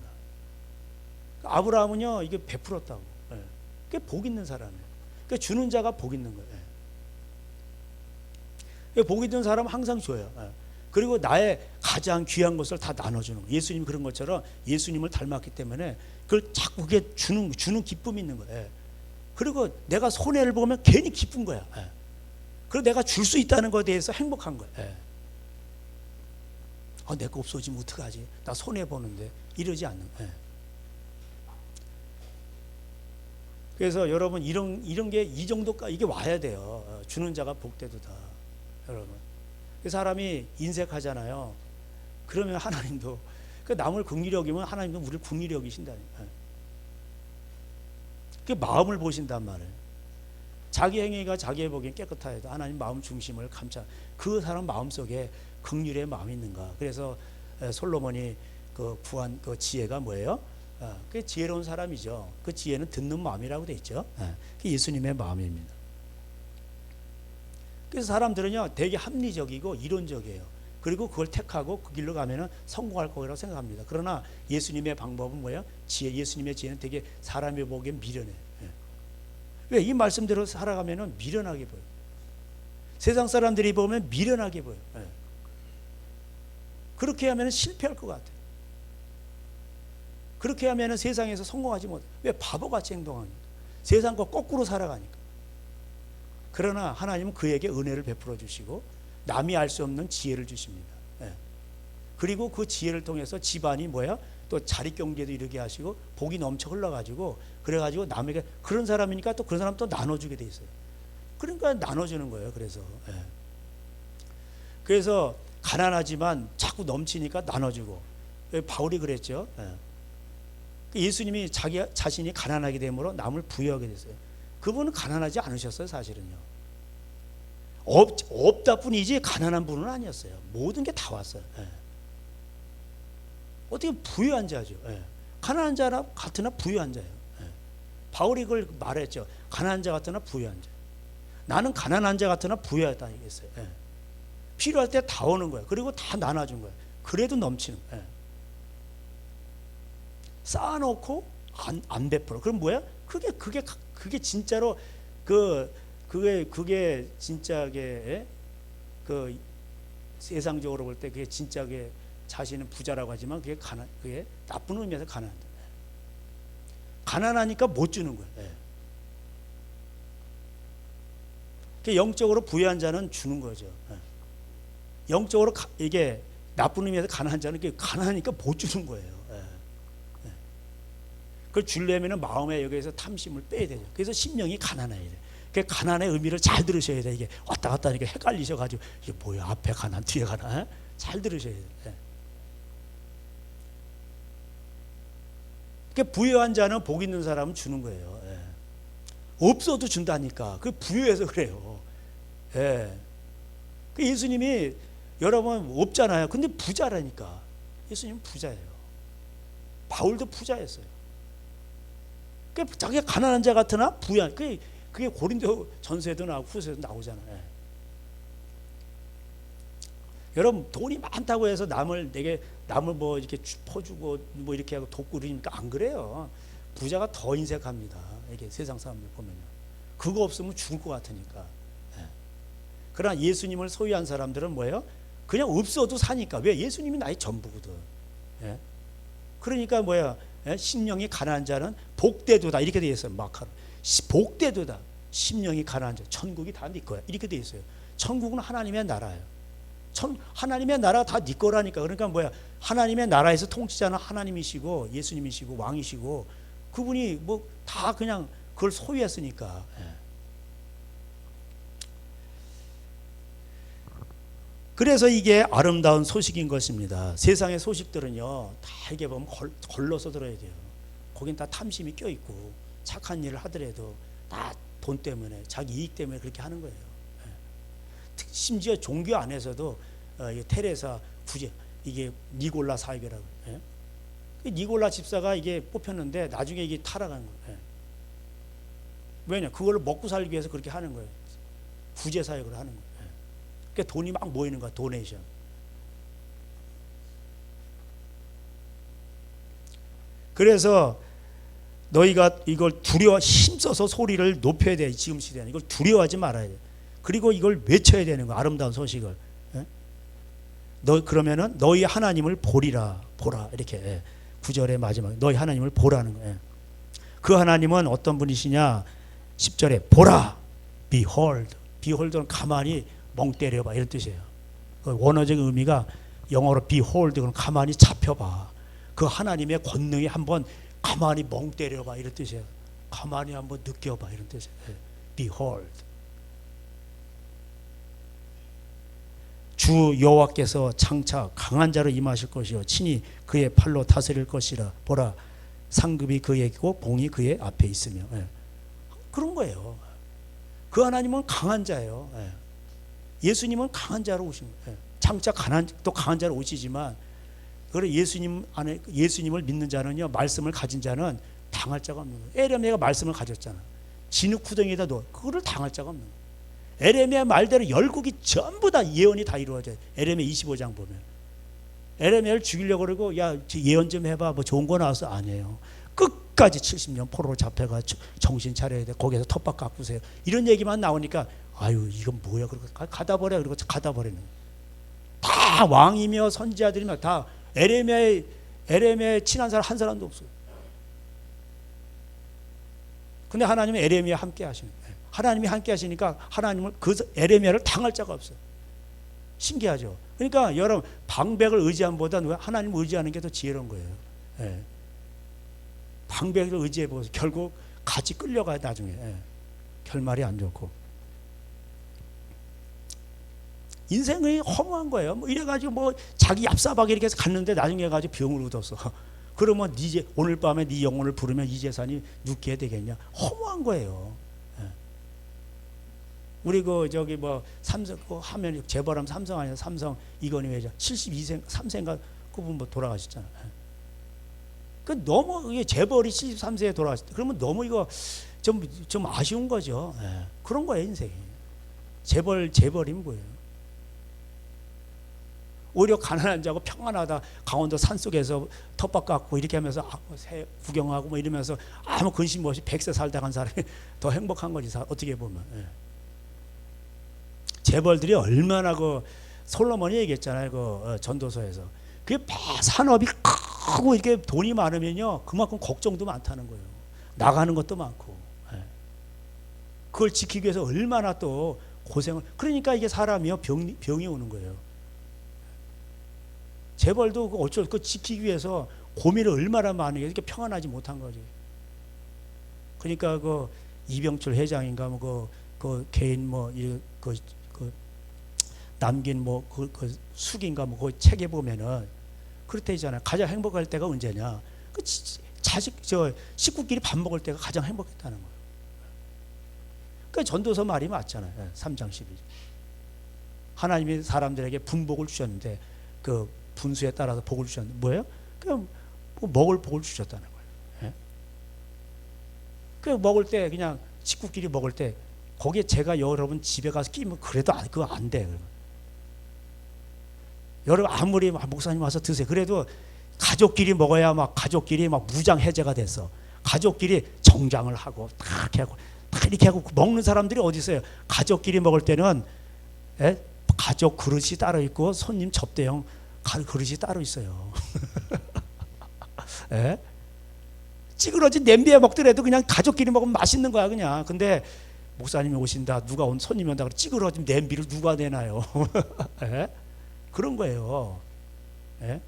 아브라함은요 이게 베풀었다고. 그게 복 있는 사람이에요. 그러니까 주는 자가 복 있는 거예요. 복 있는 사람은 항상 줘요. 그리고 나의 가장 귀한 것을 다 나눠주는 거예요. 예수님 그런 것처럼 예수님을 닮았기 때문에 그걸 자꾸 그게 주는 기쁨이 있는 거예요. 그리고 내가 손해를 보면 괜히 기쁜 거야. 그리고 내가 줄 수 있다는 것에 대해서 행복한 거예요. 내 거 없어지면 어떡하지? 나 손해 보는데 이러지 않는 거예요. 그래서 여러분 이런 게 이 정도까지 이게 와야 돼요. 주는 자가 복되도다. 여러분, 그 사람이 인색하잖아요. 그러면 하나님도 그 남을 긍휼히 여기면 하나님도 우리를 긍휼히 여기신다니까. 그 마음을 보신단 말이에요. 자기 행위가 자기의 보기엔 깨끗하여도 하나님 마음 중심을 감찰. 그 사람 마음 속에 긍휼의 마음이 있는가. 그래서 솔로몬이 그 구한 그 지혜가 뭐예요? 그 지혜로운 사람이죠. 그 지혜는 듣는 마음이라고 돼 있죠. 그 예수님의 마음입니다. 그래서 사람들은요 되게 합리적이고 이론적이에요. 그리고 그걸 택하고 그 길로 가면은 성공할 거라고 생각합니다. 그러나 예수님의 방법은 뭐예요? 예수님의 지혜는 되게 사람이 보기엔 미련해. 왜? 이 말씀대로 살아가면은 미련하게 보여. 세상 사람들이 보면 미련하게 보여. 그렇게 하면은 실패할 것 같아요. 그렇게 하면은 세상에서 성공하지 못해. 왜? 바보같이 행동하니까. 세상 거 거꾸로 살아가니까. 그러나 하나님은 그에게 은혜를 베풀어 주시고 남이 알 수 없는 지혜를 주십니다. 그리고 그 지혜를 통해서 집안이 뭐야? 또 자립경제도 이루게 하시고 복이 넘쳐 흘러가지고 그래가지고 남에게 그런 사람이니까 또 그런 사람 또 나눠주게 돼 있어요. 그러니까 나눠주는 거예요. 그래서 가난하지만 자꾸 넘치니까 나눠주고 바울이 그랬죠. 예수님이 자기 자신이 가난하게 되므로 남을 부여하게 됐어요. 그분은 가난하지 않으셨어요. 사실은요. 없다 뿐이지 가난한 분은 아니었어요. 모든 게 다 왔어요. 어떻게 부유한 자죠. 가난한 자나 같으나 부유한 자예요. 바울이 그걸 말했죠. 가난한 자 같으나 부유한 자. 나는 가난한 자 같으나 부유하다 이랬어요. 예. 필요할 때 다 오는 거야. 그리고 다 나눠준 거야. 그래도 넘치는 거야. 예. 쌓아놓고 안 베풀어. 그럼 뭐야? 그게 진짜로 그게 진짜게 그 세상적으로 볼 때 그게 진짜게 자신은 부자라고 하지만 그게 나쁜 의미에서 가난하다. 가난하니까 못 주는 거예요. 예. 영적으로 부유한 자는 주는 거죠. 예. 영적으로 이게 나쁜 의미에서 가난한 자는 가난하니까 못 주는 거예요. 예. 예. 그걸 주려면 마음에 여기에서 탐심을 빼야 되죠. 그래서 심령이 가난해야 돼. 그 가난의 의미를 잘 들으셔야 돼. 이게 왔다 갔다 하니까 헷갈리셔가지고 이게 뭐야, 앞에 가난 뒤에 가난. 잘 들으셔야 돼. 예. 그 부유한 자는 복 있는 사람은 주는 거예요. 예. 없어도 준다니까. 그 부유해서 그래요. 예. 그 예수님이 여러분 없잖아요. 근데 부자라니까. 예수님은 부자예요. 바울도 부자였어요. 그 자기가 가난한 자 같으나 부유한. 그게 고린도 전서에도 나오고 후서에도 나오잖아요. 예. 여러분 돈이 많다고 해서 남을 뭐 이렇게 퍼주고 뭐 이렇게 하고 돕고 그러니까 안 그래요. 부자가 더 인색합니다. 이게 세상 사람들 보면요. 그거 없으면 죽을 것 같으니까. 예. 그러나 예수님을 소유한 사람들은 뭐예요? 그냥 없어도 사니까. 왜? 예수님이 나의 전부거든. 예. 그러니까 뭐야? 예? 심령이 가난한 자는 복되도다 이렇게 되어 있어요. 마카로. 복되도다. 심령이 가난한 자 천국이 다 네 거야 이렇게 되어 있어요. 천국은 하나님의 나라예요. 하나님의 나라가 다 네 거라니까. 그러니까 뭐야? 하나님의 나라에서 통치자는 하나님이시고 예수님이시고 왕이시고 그분이 뭐 다 그냥 그걸 소유했으니까. 예. 그래서 이게 아름다운 소식인 것입니다. 세상의 소식들은요 다 이게 보면 걸러서 들어야 돼요. 거긴 다 탐심이 껴있고 착한 일을 하더라도 다 돈 때문에 자기 이익 때문에 그렇게 하는 거예요. 심지어 종교 안에서도 테레사 구제 이게 니골라 사역이라고. 예? 니골라 집사가 이게 뽑혔는데 나중에 이게 타락하는 거예요. 예. 왜냐? 그걸로 먹고 살기 위해서 그렇게 하는 거예요. 구제 사역을 하는 거예요. 예. 그러니까 돈이 막 모이는 거야. 도네이션. 그래서 너희가 이걸 힘써서 소리를 높여야 돼. 지금 시대는 이걸 두려워하지 말아야 돼. 그리고 이걸 외쳐야 되는 거. 아름다운 소식을. 예? 그러면은 너희 하나님을 보라 이렇게. 예. 9절의 마지막 너희 하나님을 보라는 거예요. 그 하나님은 어떤 분이시냐? 10절에 보라, behold. behold는 가만히 멍 때려봐 이런 뜻이에요. 그 원어적 의미가 영어로 behold 그럼 가만히 잡혀봐. 그 하나님의 권능이 한번 가만히 멍 때려봐 이런 뜻이에요. 가만히 한번 느껴봐 이런 뜻이에요. 예. behold. 주 여호와께서 장차 강한 자로 임하실 것이요 친히 그의 팔로 다스릴 것이라. 보라, 상급이 그에게고 봉이 그의 앞에 있으며. 예. 그런 거예요. 그 하나님은 강한 자예요. 예. 예수님은 강한 자로 오신 거예요. 장차 또 강한 자로 오시지만 그래 예수님을 믿는 자는요 말씀을 가진 자는 당할 자가 없는 거예요. 에레미야가 말씀을 가졌잖아. 진흙구덩이에다 넣어. 그거를 당할 자가 없는 거예요. 에레미야 말대로 열국이 전부 다 예언이 다 이루어져요. 에레미야 25장 보면 에레미야를 죽이려고 그러고 야 예언 좀 해봐 뭐 좋은 거 나와서 아니에요. 끝까지 70년 포로로 잡혀가 정신 차려야 돼. 거기서 텃밭 가꾸세요. 이런 얘기만 나오니까 아유 이건 뭐야 그러고 가다 버려. 그리고 가다 버리는 다 왕이며 선지자들이며 다 에레미야에 친한 사람 한 사람도 없어요. 근데 하나님은 에레미야 함께 하시는 거예요. 하나님이 함께 하시니까 하나님을 에레미야를 당할 자가 없어요. 신기하죠. 그러니까 여러분 방백을 의지함보다 하나님을 의지하는 게 더 지혜로운 거예요. 예. 방백을 의지해보세요. 결국 같이 끌려가요 나중에. 예. 결말이 안 좋고. 인생이 허무한 거예요. 뭐 이래가지고 뭐 자기 얍사박이 이렇게 해서 갔는데 나중에 가지고 병을 얻었어. 그러면 오늘 밤에 네 영혼을 부르면 이 재산이 누게 되겠냐? 허무한 거예요. 예. 우리 저기 뭐 삼성 하면 재벌하면 삼성 아니야? 삼성 이건희 회장 72세 3세인가 그분 뭐 돌아가셨잖아. 예. 그 너무 이게 재벌이 73세에 돌아왔을 때 그러면 너무 이거 좀 아쉬운 거죠. 예. 그런 거예요 인생이. 재벌이면 뭐예요? 오히려 가난한 자고 평안하다 강원도 산속에서 텃밭 갖고 이렇게 하면서 새 구경하고 뭐 이러면서 아무 근심 없이 100세 살다 간 사람이 더 행복한 거지 어떻게 보면. 예. 재벌들이 얼마나 그 솔로몬이 얘기했잖아요. 그 전도서에서 그게 산업이 크고 이렇게 돈이 많으면요 그만큼 걱정도 많다는 거예요. 나가는 것도 많고. 예. 그걸 지키기 위해서 얼마나 또 고생을. 그러니까 이게 사람이요 병이 오는 거예요. 재벌도 어쩔 그 지키기 위해서 고민을 얼마나 많이 이렇게 평안하지 못한 거지. 그러니까 그 이병철 회장인가 뭐 그 개인 뭐 그 남긴 뭐 그 숙인가 뭐 그 책에 보면은 그렇게 있잖아요. 가장 행복할 때가 언제냐? 그 자식 식구끼리 밥 먹을 때가 가장 행복했다는 거예요. 그 전도서 말이 맞잖아요. 3장 12절. 하나님이 사람들에게 분복을 주셨는데 그 분수에 따라서 복을 주셨는데 뭐예요? 그냥 먹을 복을 주셨다는 거예요. 예? 그 먹을 때 그냥 식구끼리 먹을 때 거기에 제가 여러분 집에 가서 끼면 그래도 그거 안 돼. 여러분 아무리 목사님 와서 드세요. 그래도 가족끼리 먹어야 막 가족끼리 막 무장 해제가 됐어. 가족끼리 정장을 하고 딱 이렇게 하고 먹는 사람들이 어디 있어요? 가족끼리 먹을 때는 가족 그릇이 따로 있고 손님 접대용 그릇이 따로 있어요. 예? 찌그러진 냄비에 먹더라도 그냥 가족끼리 먹으면 맛있는 거야 그냥. 근데 목사님이 오신다, 누가 손님이 온다 그래 찌그러진 냄비를 누가 내나요? 예? 그런 거예요. 예?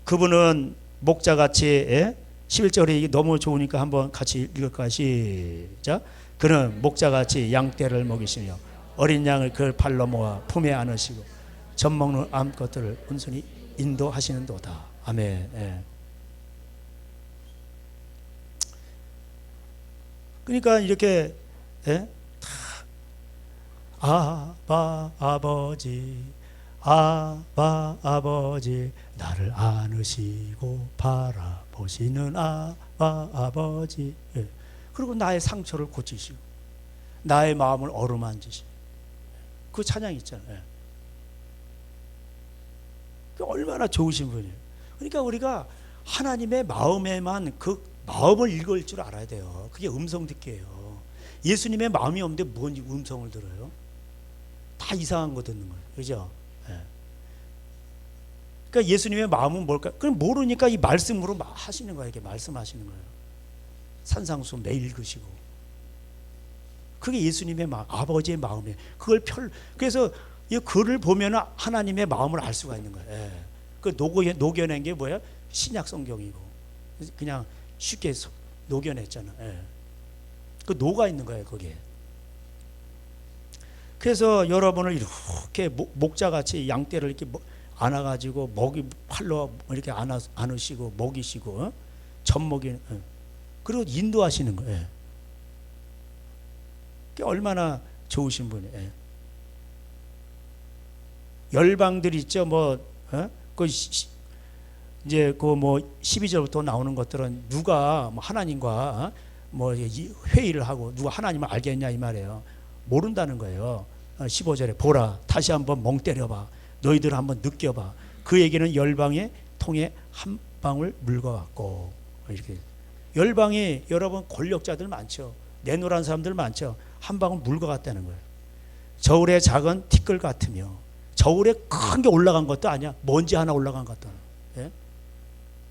그분은 목자같이 11절이 너무 좋으니까 한번 같이 읽을까? 시작. 그는 목자같이 양떼를 먹이시며 어린 양을 그 발로 모아 품에 안으시고 젖먹는 암것들을 온순히 인도하시는도다. 아멘. 예. 그러니까 이렇게 아바 아버지 아바 아버지 나를 안으시고 바라보시는 아바 아버지. 예. 그리고 나의 상처를 고치시고 나의 마음을 어루만지시고 그 찬양 있잖아요. 예. 얼마나 좋으신 분이에요. 그러니까 우리가 하나님의 마음에만 그 마음을 읽을 줄 알아야 돼요. 그게 음성 듣기예요. 예수님의 마음이 없는데 뭔 음성을 들어요? 다 이상한 거 듣는 거예요. 그죠? 예. 그러니까 예수님의 마음은 뭘까? 그럼 모르니까 이 말씀으로 하시는 거예요. 이렇게 말씀하시는 거예요. 산상수 매일 읽으시고. 그게 예수님의 마음, 아버지의 마음이에요. 그래서 이 글을 보면 하나님의 마음을 알 수가 있는 거예요. 예. 그 녹여낸 게 뭐예요? 신약 성경이고. 그냥 쉽게 녹여냈잖아. 예. 그 녹아 있는 거예요, 거기에. 그래서 여러분을 이렇게 목자같이 양떼를 이렇게 안아가지고 팔로 이렇게 안으시고 먹이시고 젖먹이는 그리고 인도하시는 거예요. 그게 얼마나 좋으신 분이에요. 열방들 있죠, 이제 그 12절부터 나오는 것들은 누가 하나님과 회의를 하고 누가 하나님을 알겠냐 이 말이에요. 모른다는 거예요. 15절에 보라 다시 한번 멍 때려봐 너희들 한번 느껴봐 그 얘기는 열방의 통에 한 방울 물과 같고. 이렇게 열방이 여러분 권력자들 많죠. 내노란 사람들 많죠. 한 방울 물과 같다는 거예요. 저울에 작은 티끌 같으며 저울에 큰 게 올라간 것도 아니야. 먼지 하나 올라간 것도 아니야. 예?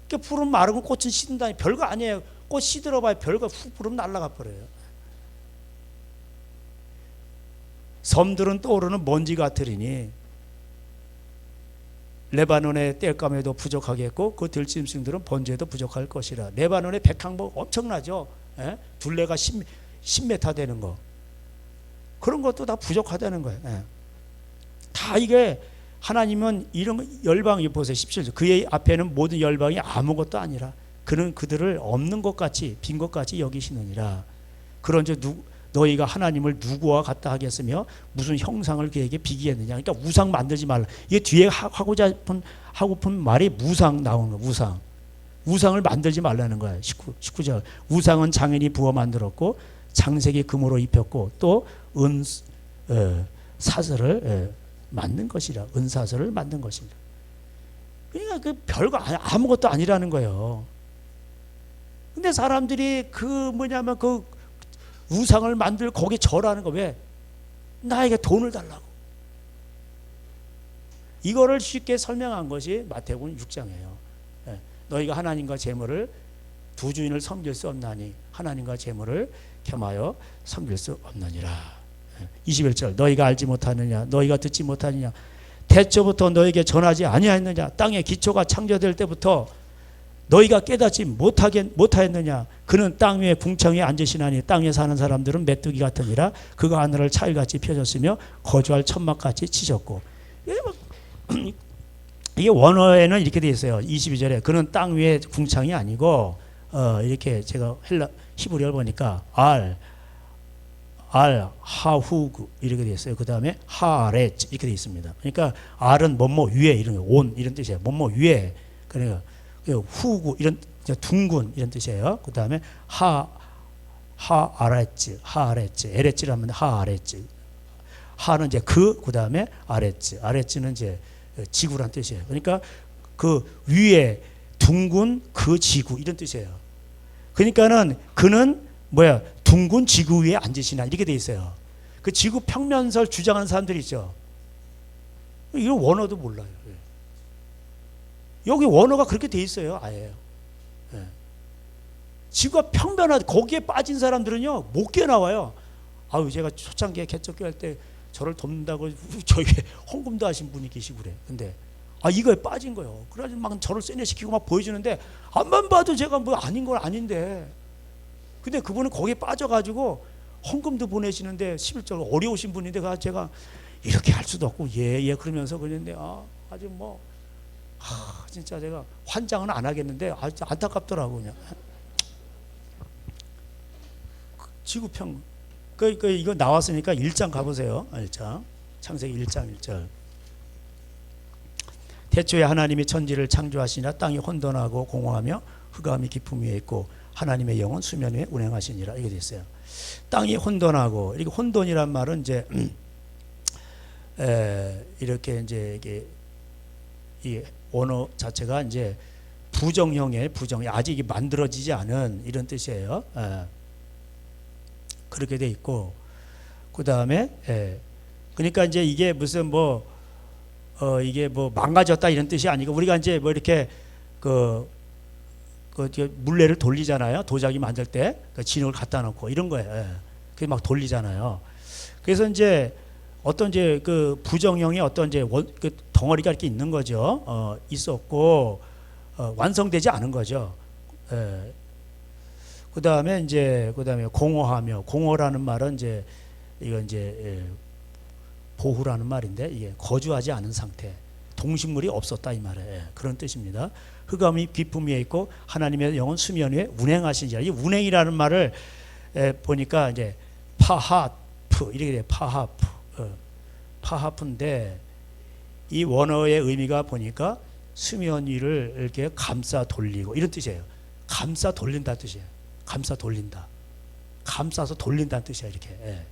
그러니까 푸른 마르고 꽃은 시든다니 별거 아니에요. 꽃 시들어 봐야 별거 훅 부르면 날아가 버려요. 섬들은 떠오르는 먼지 같으리니 레바논의 땔감에도 부족하겠고 그 들짐승들은 번제에도 부족할 것이라. 레바논의 백향목 엄청나죠. 예? 둘레가 10m 되는 거 그런 것도 다 부족하다는 거예요. 예. 다 이게 하나님은 이런 열방이 보세요. 17절 그의 앞에는 모든 열방이 아무것도 아니라 그는 그들을 없는 것 같이 빈 것 같이 여기시느니라. 그런즉 너희가 하나님을 누구와 같다 하겠으며 무슨 형상을 그에게 비기겠느냐. 그러니까 우상 만들지 말라. 이게 뒤에 하고픈 말이 무상 나오는 거예요. 무상. 우상을 만들지 말라는 거예요. 19절. 우상은 장인이 부어 만들었고 장색이 금으로 입혔고 또 사슬을 만든 것이라. 은사슬을 만든 것이라. 그러니까 그 별거 아무것도 아니라는 거예요. 근데 사람들이 그 우상을 만들 거기 절하는 거 왜? 나에게 돈을 달라고. 이거를 쉽게 설명한 것이 마태복음 6장이에요. 너희가 하나님과 재물을 두 주인을 섬길 수 없나니 하나님과 재물을 겸하여 섬길 수 없느니라. 21절 너희가 알지 못하느냐 너희가 듣지 못하느냐 태초부터 너에게 전하지 아니하였느냐 땅의 기초가 창조될 때부터 너희가 깨닫지 못하였느냐 그는 땅 위에 궁창에 앉으시나니 땅에 사는 사람들은 메뚜기 같으니라 그가 하늘을 차일같이 펴졌으며 거주할 천막같이 치셨고 이게 원어에는 이렇게 되어 있어요. 22절에 그는 땅 위에 궁창이 아니고 이렇게 제가 히브리어를 보니까 하후그 이렇게 되어 있어요. 그 다음에 하렛 이렇게 되어 있습니다. 그러니까 알은 뭐뭐 위에 이런 온 이런 뜻이에요. 뭐뭐 위에 그러니까 후구 이런 둥근 이런 뜻이에요. 그 다음에 하아렛즈 에렛즈라면 하아렛즈 하는 이제 그 다음에 아렛즈는 이제 지구란 뜻이에요. 그러니까 그 위에 둥근 그 지구 이런 뜻이에요. 그러니까는 그는 뭐야 둥근 지구 위에 앉으시나 이렇게 돼 있어요. 그 지구 평면설 주장하는 사람들이 있죠. 이런 원어도 몰라요. 여기 원어가 그렇게 돼 있어요. 아예. 지구가 평면하다 거기에 빠진 사람들은요 못 깨나와요. 아유 제가 초창기에 개척교 할 때 저를 돕는다고 저희 헌금도 하신 분이 계시고 그래. 근데 이거에 빠진 거예요. 그래가지고 막 저를 세뇌시키고 막 보여주는데 앞만 봐도 제가 뭐 아닌 건 아닌데 근데 그분은 거기에 빠져가지고 헌금도 보내시는데 11절 어려우신 분인데 제가 이렇게 할 수도 없고 예 그러면서 그랬는데 아주 뭐 진짜 제가 환장은 안 하겠는데 아주 안타깝더라고 그냥. 지구평 이거 나왔으니까 1장 가보세요. 1장 창세기 1장 1절 태초에 하나님이 천지를 창조하시니라 땅이 혼돈하고 공허하며 흑암이 깊음 위에 있고 하나님의 영은 수면 위에 운행하시니라 이게 됐어요. 땅이 혼돈하고 이렇게 혼돈이란 말은 이제 이렇게 이제 이 원어 자체가 이제 부정형의 아직 만들어지지 않은 이런 뜻이에요. 그렇게 돼 있고 그 다음에 그러니까 이제 이게 무슨 이게 망가졌다 이런 뜻이 아니고 우리가 이제 이렇게 그 물레를 돌리잖아요. 도자기 만들 때 진흙을 갖다 놓고 이런 거예요. 그게 막 돌리잖아요. 그래서 이제 어떤 이제 그 부정형의 어떤 이제 그 덩어리가 이렇게 있는 거죠. 있었고 완성되지 않은 거죠. 그다음에 공허라는 말은 이제 이건 이제 보후라는 말인데 이게 거주하지 않은 상태, 동식물이 없었다 이 말이에요. 그런 뜻입니다. 흑암이 깊음 위에 있고 하나님의 영은 수면 위에 운행하시니라. 이 운행이라는 말을 보니까 이제 파하프 이렇게 돼요. 파하프인데 이 원어의 의미가 보니까 수면 위를 이렇게 감싸 돌리고 이런 뜻이에요. 감싸 돌린다 뜻이에요. 감싸 돌린다. 감싸서 돌린다는 뜻이야 이렇게.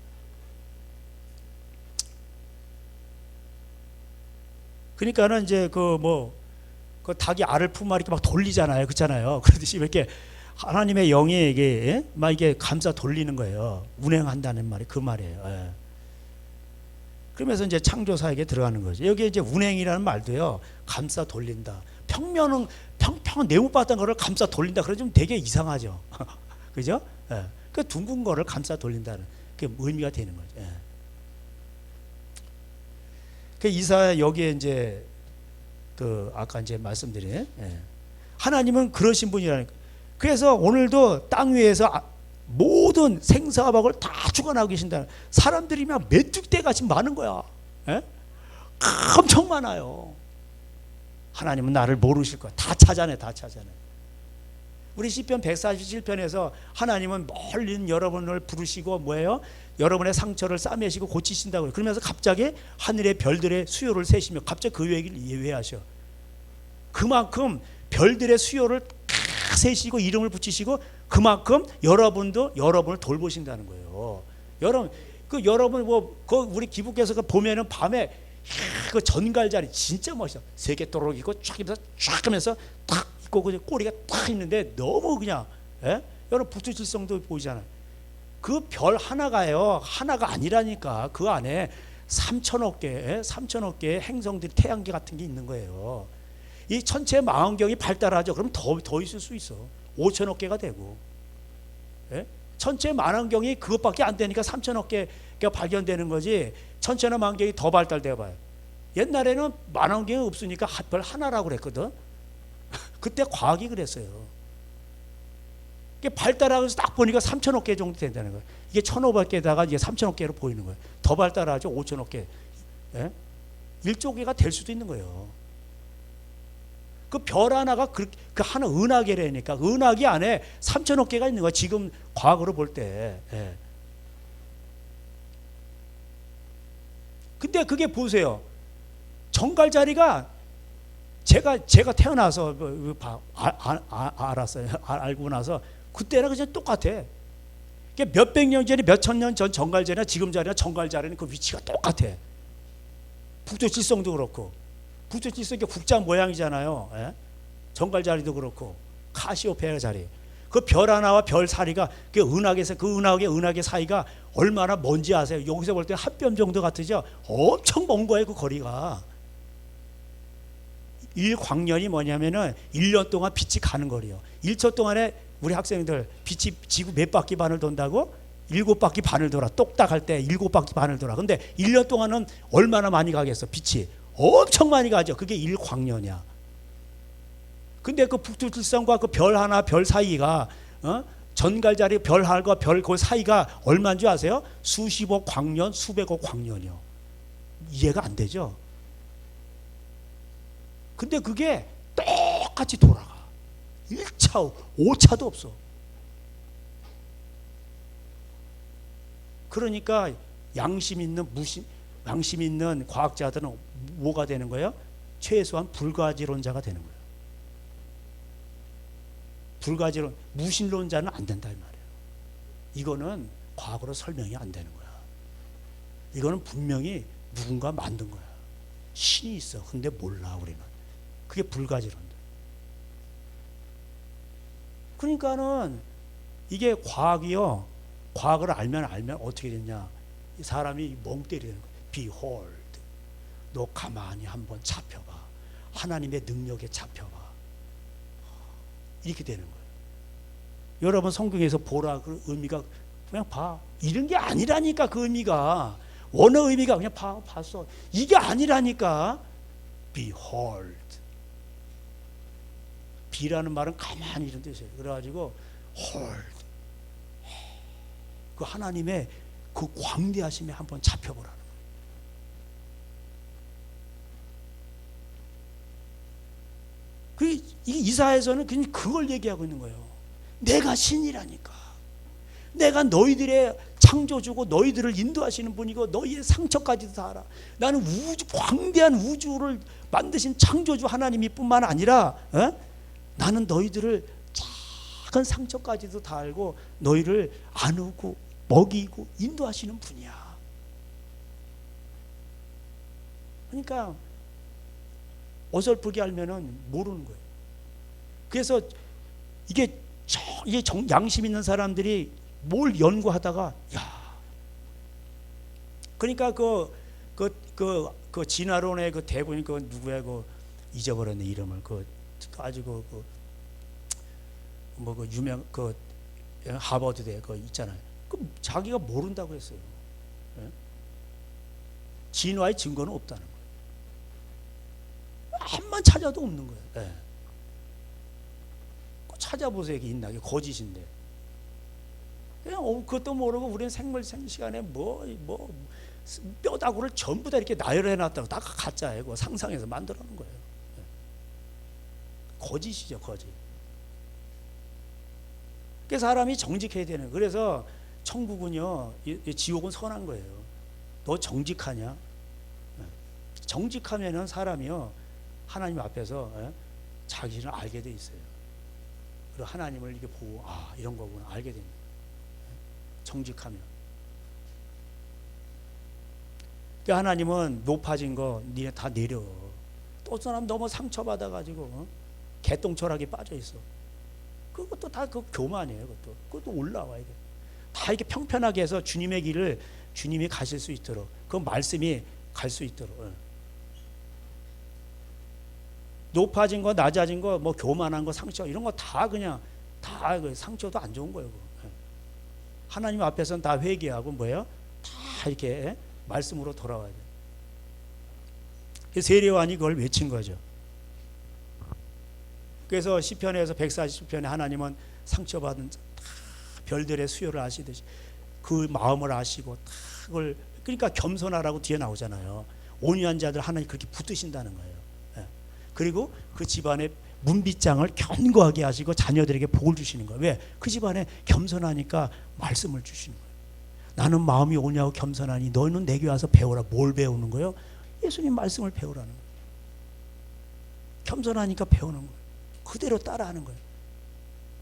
그러니까는 이제 그 닭이 알을 품어 이렇게 막 돌리잖아요, 그렇잖아요. 그러듯이 이렇게 하나님의 영이 이게 막 이게 감싸 돌리는 거예요. 운행한다는 말이 그 말이에요. 그러면서 이제 창조사에게 들어가는 거죠. 여기 이제 운행이라는 말도요, 감싸 돌린다. 평평한 네모바닥 거를 감싸 돌린다. 그러면 좀 되게 이상하죠. 그죠? 그 둥근 거를 감싸 돌린다는 그 의미가 되는 거죠. 그 이사야 여기에 이제 그 아까 이제 말씀드린 하나님은 그러신 분이라는. 그래서 오늘도 땅 위에서 모든 생사박을 다 주관하고 계신다. 사람들이 막 메뚜기떼 같이 많은 거야. 엄청 많아요. 하나님은 나를 모르실 거야. 다 찾아내. 우리 시편 147편에서 하나님은 멀리 있는 여러분을 부르시고 뭐예요? 여러분의 상처를 싸매시고 고치신다고요. 그러면서 갑자기 하늘의 별들의 수요를 세시며 갑자기 그 얘기를 왜 하셔? 그만큼 별들의 수요를 다 세시고 이름을 붙이시고 그만큼 여러분도 여러분을 돌보신다는 거예요. 여러분 그 우리 기부께서 보면은 밤에 그 전갈자리 진짜 멋있어. 세계 도록 있고 쫙 하면서 딱 있고 그 꼬리가 딱 있는데 너무 그냥 여러분 북두칠성도 보이잖아요. 그 별 하나가요. 하나가 아니라니까 그 안에 3천억 개의 행성들이 태양계 같은 게 있는 거예요. 이 천체 망원경이 발달하죠. 그럼 더 있을 수 있어. 5천억 개가 되고. 천체 망원경이 그것밖에 안 되니까 3천억 개가 발견되는 거지. 천체나 망원경이 더 발달돼 봐요. 옛날에는 망원경이 없으니까 별 하나라고 그랬거든. 그때 과학이 그랬어요. 이게 발달하면서 딱 보니까 3천억 개 정도 된다는 거예요. 이게 1,500개다가 이게 3천억 개로 보이는 거예요. 더 발달하죠. 5천억 개. 1조 개가 될 수도 있는 거예요. 그 별 하나가 그 하나 은하계라니까 은하계 안에 3천억 개가 있는 거야. 지금 과학으로 볼 때. 근데 그게 보세요. 정갈자리가 제가 태어나서 알았어요. 알고 나서 그때랑 그냥 똑같아. 몇백 년 전에 몇천 년 전 정갈자리나 지금 자리나 정갈자리는 그 위치가 똑같아. 북두칠성도 그렇고 북두칠성이 국자 모양이잖아요. 정갈자리도 그렇고 카시오페아 자리. 그 별 하나와 별 사이가 그 은하계에서 그 은하계 사이가 얼마나 먼지 아세요? 여기서 볼 때 한 뼘 정도 같으죠? 엄청 먼 거예요. 그 거리가. 1광년이 뭐냐면은 1년 동안 빛이 가는 거리요. 1초 동안에 우리 학생들 빛이 지구 몇 바퀴 반을 돈다고? 7바퀴 반을 돌아. 똑딱 할 때 7바퀴 반을 돌아. 근데 1년 동안은 얼마나 많이 가겠어? 빛이 엄청 많이 가죠. 그게 1광년이야. 근데 그 북두칠성과 그 별 하나 별 사이가 전갈자리 별 하나가 별 그 사이가 얼마인 줄 아세요? 수십억 광년, 수백억 광년이요. 이해가 안 되죠? 근데 그게 똑같이 돌아가. 1차, 5차도 없어. 그러니까 양심 있는 과학자들은 뭐가 되는 거예요? 최소한 불가지론자가 되는 거예요. 불가지론, 무신론자는 안 된다 이 말이에요. 이거는 과학으로 설명이 안 되는 거야. 이거는 분명히 누군가 만든 거야. 신이 있어. 근데 몰라 우리는. 그게 불가지론자. 그러니까는 이게 과학이요. 과학을 알면 어떻게 됐냐? 사람이 멍 때리는 거야. Behold, 너 가만히 한번 잡혀봐. 하나님의 능력에 잡혀봐. 이렇게 되는 거예요. 여러분 성경에서 보라 그 의미가 그냥 봐. 이런 게 아니라니까 그 의미가. 원어 의미가 그냥 봤어. 이게 아니라니까. Behold. B라는 말은 가만히 이런 뜻이에요. 그래가지고 hold. 그 하나님의 그 광대하심에 한번 잡혀보라는 거예요. 이사야에서는 그냥 그걸 얘기하고 있는 거예요. 내가 신이라니까. 내가 너희들의 창조주고 너희들을 인도하시는 분이고 너희의 상처까지도 다 알아. 나는 광대한 우주를 만드신 창조주 하나님이 뿐만 아니라 나는 너희들을 작은 상처까지도 다 알고 너희를 안우고 먹이고 인도하시는 분이야. 그러니까 어설프게 알면은 모르는 거예요. 그래서 이게 양심 있는 사람들이 뭘 연구하다가 그러니까 그 진화론의 그 대부인 그 누구야 그 잊어버렸네 이름을 아주 그 유명 그 하버드대 그 있잖아요. 그 자기가 모른다고 했어요. 진화의 증거는 없다는 거예요. 암만 찾아도 없는 거예요. 찾아보세요. 이게 있나? 이게 거짓인데. 그냥 그것도 모르고 우리는 생물 생시간에 뼈다구를 전부 다 이렇게 나열해놨다고 다 가짜예요. 상상해서 만들어놓은 거예요. 거짓이죠, 거짓. 그 사람이 정직해야 되는 거예요. 그래서 천국은요, 이 지옥은 선한 거예요. 너 정직하냐? 정직하면은 사람이요 하나님 앞에서 자기를 알게 돼 있어요. 그리고 하나님을 이렇게 보고 아 이런 거구나 알게 됩니다. 정직하면. 하나님은 높아진 거 니네 다 내려. 또 사람 너무 상처받아 가지고 개똥철학에 빠져 있어. 그것도 다 그 교만이에요. 그것도 올라와야 돼. 다 이렇게 평편하게 해서 주님의 길을 주님이 가실 수 있도록 그 말씀이 갈 수 있도록. 높아진 거 낮아진 거 뭐 교만한 거 상처 이런 거 다 그냥 다 상처도 안 좋은 거예요. 하나님 앞에서는 다 회개하고 뭐예요? 다 이렇게 말씀으로 돌아와야 돼. 세례요한이 그걸 외친 거죠. 그래서 시편에서 140편에 하나님은 상처받은 다 별들의 수요를 아시듯이 그 마음을 아시고 다 그걸 그러니까 겸손하라고 뒤에 나오잖아요. 온유한 자들 하나님 그렇게 붙드신다는 거예요. 그리고 그 집안의 문빗장을 견고하게 하시고 자녀들에게 복을 주시는 거예요. 왜? 그 집안에 겸손하니까 말씀을 주시는 거예요. 나는 마음이 오냐고 겸손하니 너는 내게 와서 배우라. 뭘 배우는 거예요? 예수님 말씀을 배우라는 거예요. 겸손하니까 배우는 거예요. 그대로 따라하는 거예요.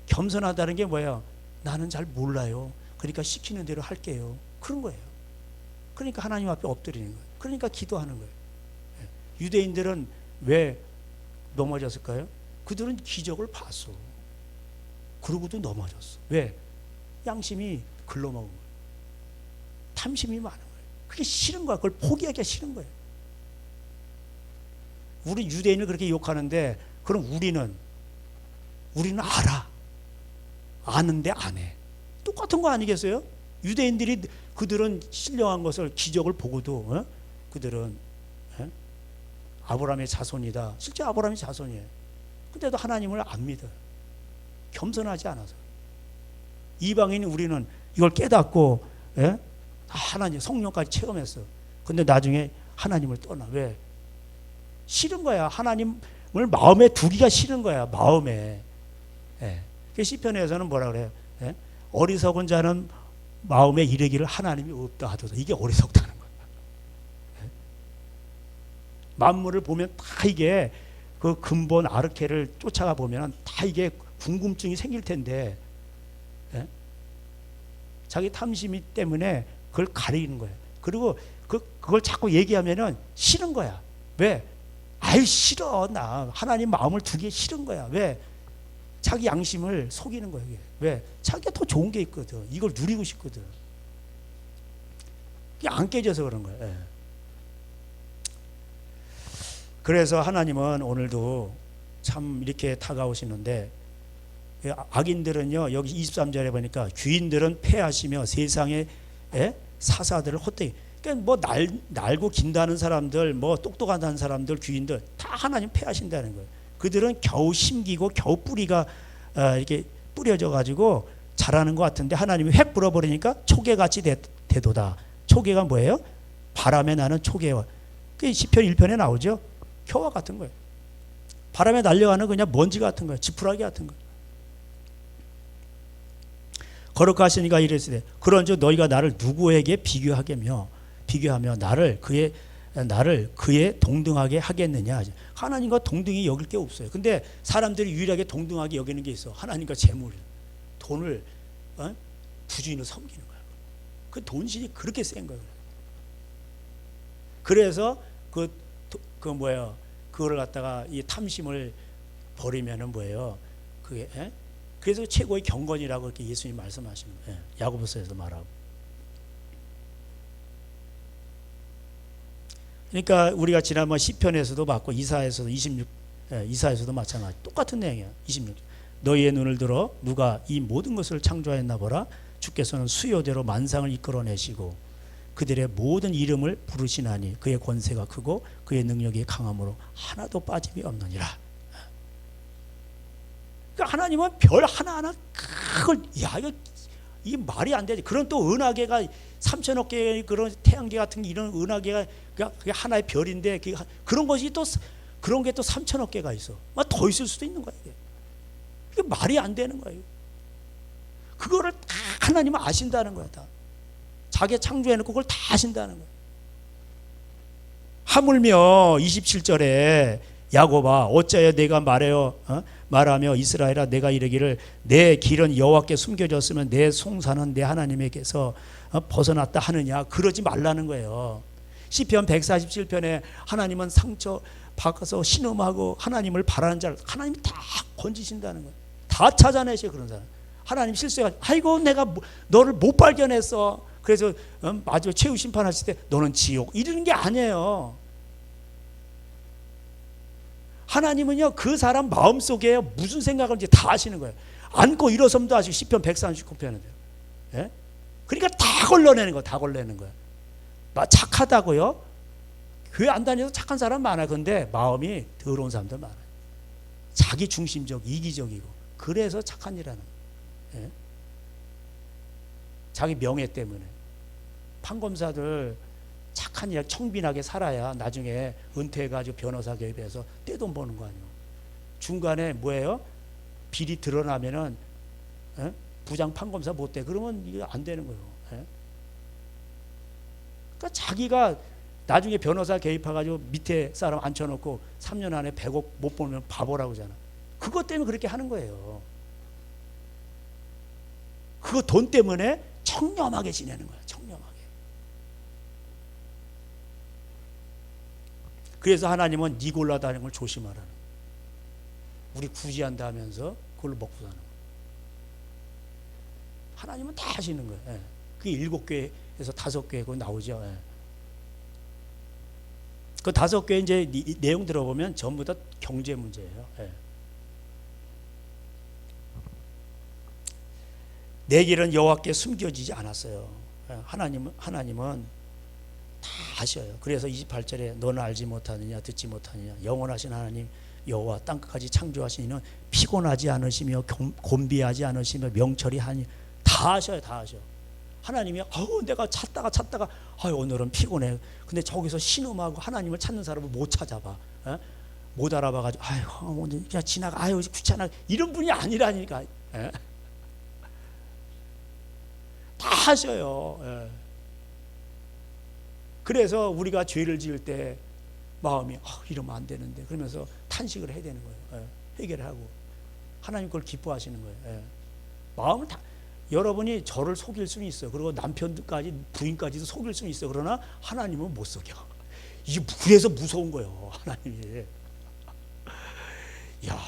겸손하다는 게 뭐예요? 나는 잘 몰라요. 그러니까 시키는 대로 할게요. 그런 거예요. 그러니까 하나님 앞에 엎드리는 거예요. 그러니까 기도하는 거예요. 유대인들은 왜 넘어졌을까요? 그들은 기적을 봤어. 그러고도 넘어졌어. 왜? 양심이 글러먹은 거예요. 탐심이 많은 거예요. 그게 싫은 거야. 그걸 포기하기가 싫은 거예요. 우리 유대인을 그렇게 욕하는데 그럼 우리는 알아. 아는데 안 해. 똑같은 거 아니겠어요? 유대인들이 그들은 신령한 것을 기적을 보고도 그들은 아브라함의 자손이다. 실제 아브라함의 자손이에요. 근데도 하나님을 안 믿어요. 겸손하지 않아서. 이방인 우리는 이걸 깨닫고 하나님 성령까지 체험했어. 근데 나중에 하나님을 떠나. 왜? 싫은 거야. 하나님을 마음에 두기가 싫은 거야. 마음에. 시편에서는 뭐라 그래요? 어리석은 자는 마음에 이르기를 하나님이 없다 하도다. 이게 어리석다는 거야. 만물을 보면 다 이게 그 근본 아르케를 쫓아가 보면 다 이게 궁금증이 생길 텐데 자기 탐심이 때문에 그걸 가리는 거예요. 그리고 그걸 자꾸 얘기하면은 싫은 거야. 왜? 아유 싫어. 나 하나님 마음을 두기 싫은 거야. 왜? 자기 양심을 속이는 거예요. 왜? 자기가 더 좋은 게 있거든. 이걸 누리고 싶거든. 이게 안 깨져서 그런 거예요. 그래서 하나님은 오늘도 참 이렇게 다가오시는데 악인들은요 여기 23절에 보니까 귀인들은 패하시며 세상의 사사들을 헛되이 그러니까 뭐 날고 긴다는 사람들 뭐 똑똑하다는 사람들 귀인들 다 하나님 패하신다는 거예요. 그들은 겨우 심기고 겨우 뿌리가 이렇게 뿌려져 가지고 자라는 것 같은데 하나님이 획 불어버리니까 초계같이 되도다. 초계가 뭐예요? 바람에 나는 초계와 그 시편 1편에 나오죠. 겨와 같은 거예요. 바람에 날려가는 그냥 먼지 같은 거예요. 지푸라기 같은 거예요. 거룩하시니까 이르시되 그런즉 너희가 나를 누구에게 비교하며 나를 그의 동등하게 하겠느냐. 하나님과 동등히 여길 게 없어요. 근데 사람들이 유일하게 동등하게 여기는 게 있어. 하나님과 재물, 돈을 부주의로 섬기는 거야. 그 돈신이 그렇게 센 거예요. 그래서 그거를 갖다가 이 탐심을 버리면은 뭐예요? 그게 그래서 최고의 경건이라고 이렇게 예수님 말씀하시는 거예요. 야고보서에서 말하고. 그러니까 우리가 지난번 시편에서도 봤고 이사야서도 26 이사야서도 마찬가지 똑같은 내용이야. 26 너희의 눈을 들어 누가 이 모든 것을 창조하였나 보라. 주께서는 수요대로 만상을 이끌어내시고 그들의 모든 이름을 부르시나니 그의 권세가 크고 그의 능력이 강함으로 하나도 빠짐이 없느니라. 그러니까 하나님은 별 하나하나 그걸 이게 말이 안 되지. 그런 또 은하계가 3천억 개의 그런 태양계 같은 이런 은하계가 그게 하나의 별인데 그런 것이 또 그런 게 또 3천억 개가 있어. 더 있을 수도 있는 거야. 이게 말이 안 되는 거예요. 그거를 다 하나님은 아신다는 거야. 다. 자기 창조해놓고 그걸 다 아신다는 거야. 하물며 27절에 야곱아 어찌하여 내가 말하며 이스라엘아 내가 이르기를 내 길은 여호와께 숨겨졌으면 내 송사는 내 하나님에게서 벗어났다 하느냐. 그러지 말라는 거예요. 시편 147편에 하나님은 상처 받아서 신음하고 하나님을 바라는 자를 하나님이 다 건지신다는 거예요. 다 찾아내셔. 그런 사람 하나님 실수해가지고 아이고 내가 너를 못 발견했어 그래서 마지막 최후 심판하실 때 너는 지옥 이러는 게 아니에요. 하나님은요 그 사람 마음속에 무슨 생각을 이제 다 아시는 거예요. 앉고 일어섬도 아시고 시편 139편인데요. 예? 그러니까 다 걸러내는 거예요. 다 걸러내는 거예요. 착하다고요? 교회 안 다녀서 착한 사람 많아요. 근데 마음이 더러운 사람들 많아요. 자기 중심적, 이기적이고 그래서 착한 일 하는 거예요. 예? 자기 명예 때문에. 판검사들 착한 일, 청빈하게 살아야 나중에 은퇴해가지고 변호사 개입해서 떼돈 버는 거 아니에요. 중간에 뭐예요? 비리 드러나면은 부장 판검사 못 돼. 그러면 이게 안 되는 거예요. 그러니까 자기가 나중에 변호사 개입해가지고 밑에 사람 앉혀놓고 3년 안에 100억 못 벌면 바보라고 하잖아. 그것 때문에 그렇게 하는 거예요. 그거 돈 때문에 청렴하게 지내는 거야. 청렴하게. 그래서 하나님은 네 골라다니는 걸 조심하라는 거야. 우리 구제한다 하면서 그걸로 먹고 사는 거야. 하나님은 다 하시는 거예요. 예. 그게 7교회에서 5교회고 나오죠. 예. 그 5교회 이제 내용 들어보면 전부 다 경제 문제예요. 예. 내 길은 여호와께 숨겨지지 않았어요. 예. 하나님은 다 아셔요. 그래서 28절에 너는 알지 못하느냐 듣지 못하느냐 영원하신 하나님 여호와 땅끝까지 창조하신 이는 피곤하지 않으시며 곤비하지 않으시며 명철이 하니 다 아셔요. 다 아셔. 하나님이 내가 찾다가 오늘은 피곤해. 근데 저기서 신음하고 하나님을 찾는 사람을 못 찾아봐. 에? 못 알아봐가지고 오늘 그냥 지나가. 귀찮아. 이런 분이 아니라니까. 에? 다 하셔요. 에. 그래서 우리가 죄를 지을 때 마음이 이러면 안 되는데 그러면서 탄식을 해야 되는 거예요. 에. 해결하고 하나님 그걸 기뻐하시는 거예요. 에. 마음은 다 여러분이 저를 속일 수는 있어요. 그리고 남편까지 부인까지도 속일 수는 있어요. 그러나 하나님은 못 속여. 이게 그래서 무서운 거예요. 하나님이. 야,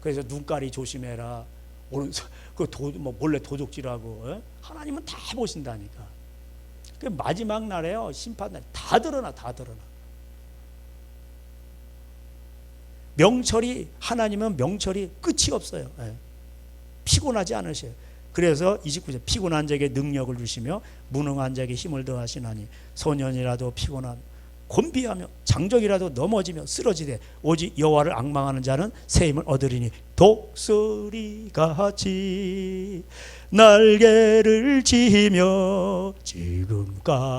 그래서 눈깔이 조심해라. 몰래 도둑질하고. 에? 하나님은 다 보신다니까. 그 마지막 날에요. 심판날 다 드러나. 하나님은 명철이 끝이 없어요. 에. 피곤하지 않으셔요. 그래서 29절 피곤한 자에게 능력을 주시며 무능한 자에게 힘을 더하시나니 소년이라도 피곤하며 곤비하며 장정이라도 넘어지며 쓰러지되 오직 여호와를 앙망하는 자는 새 힘을 얻으리니 독수리같이 날개를 지며 지금까지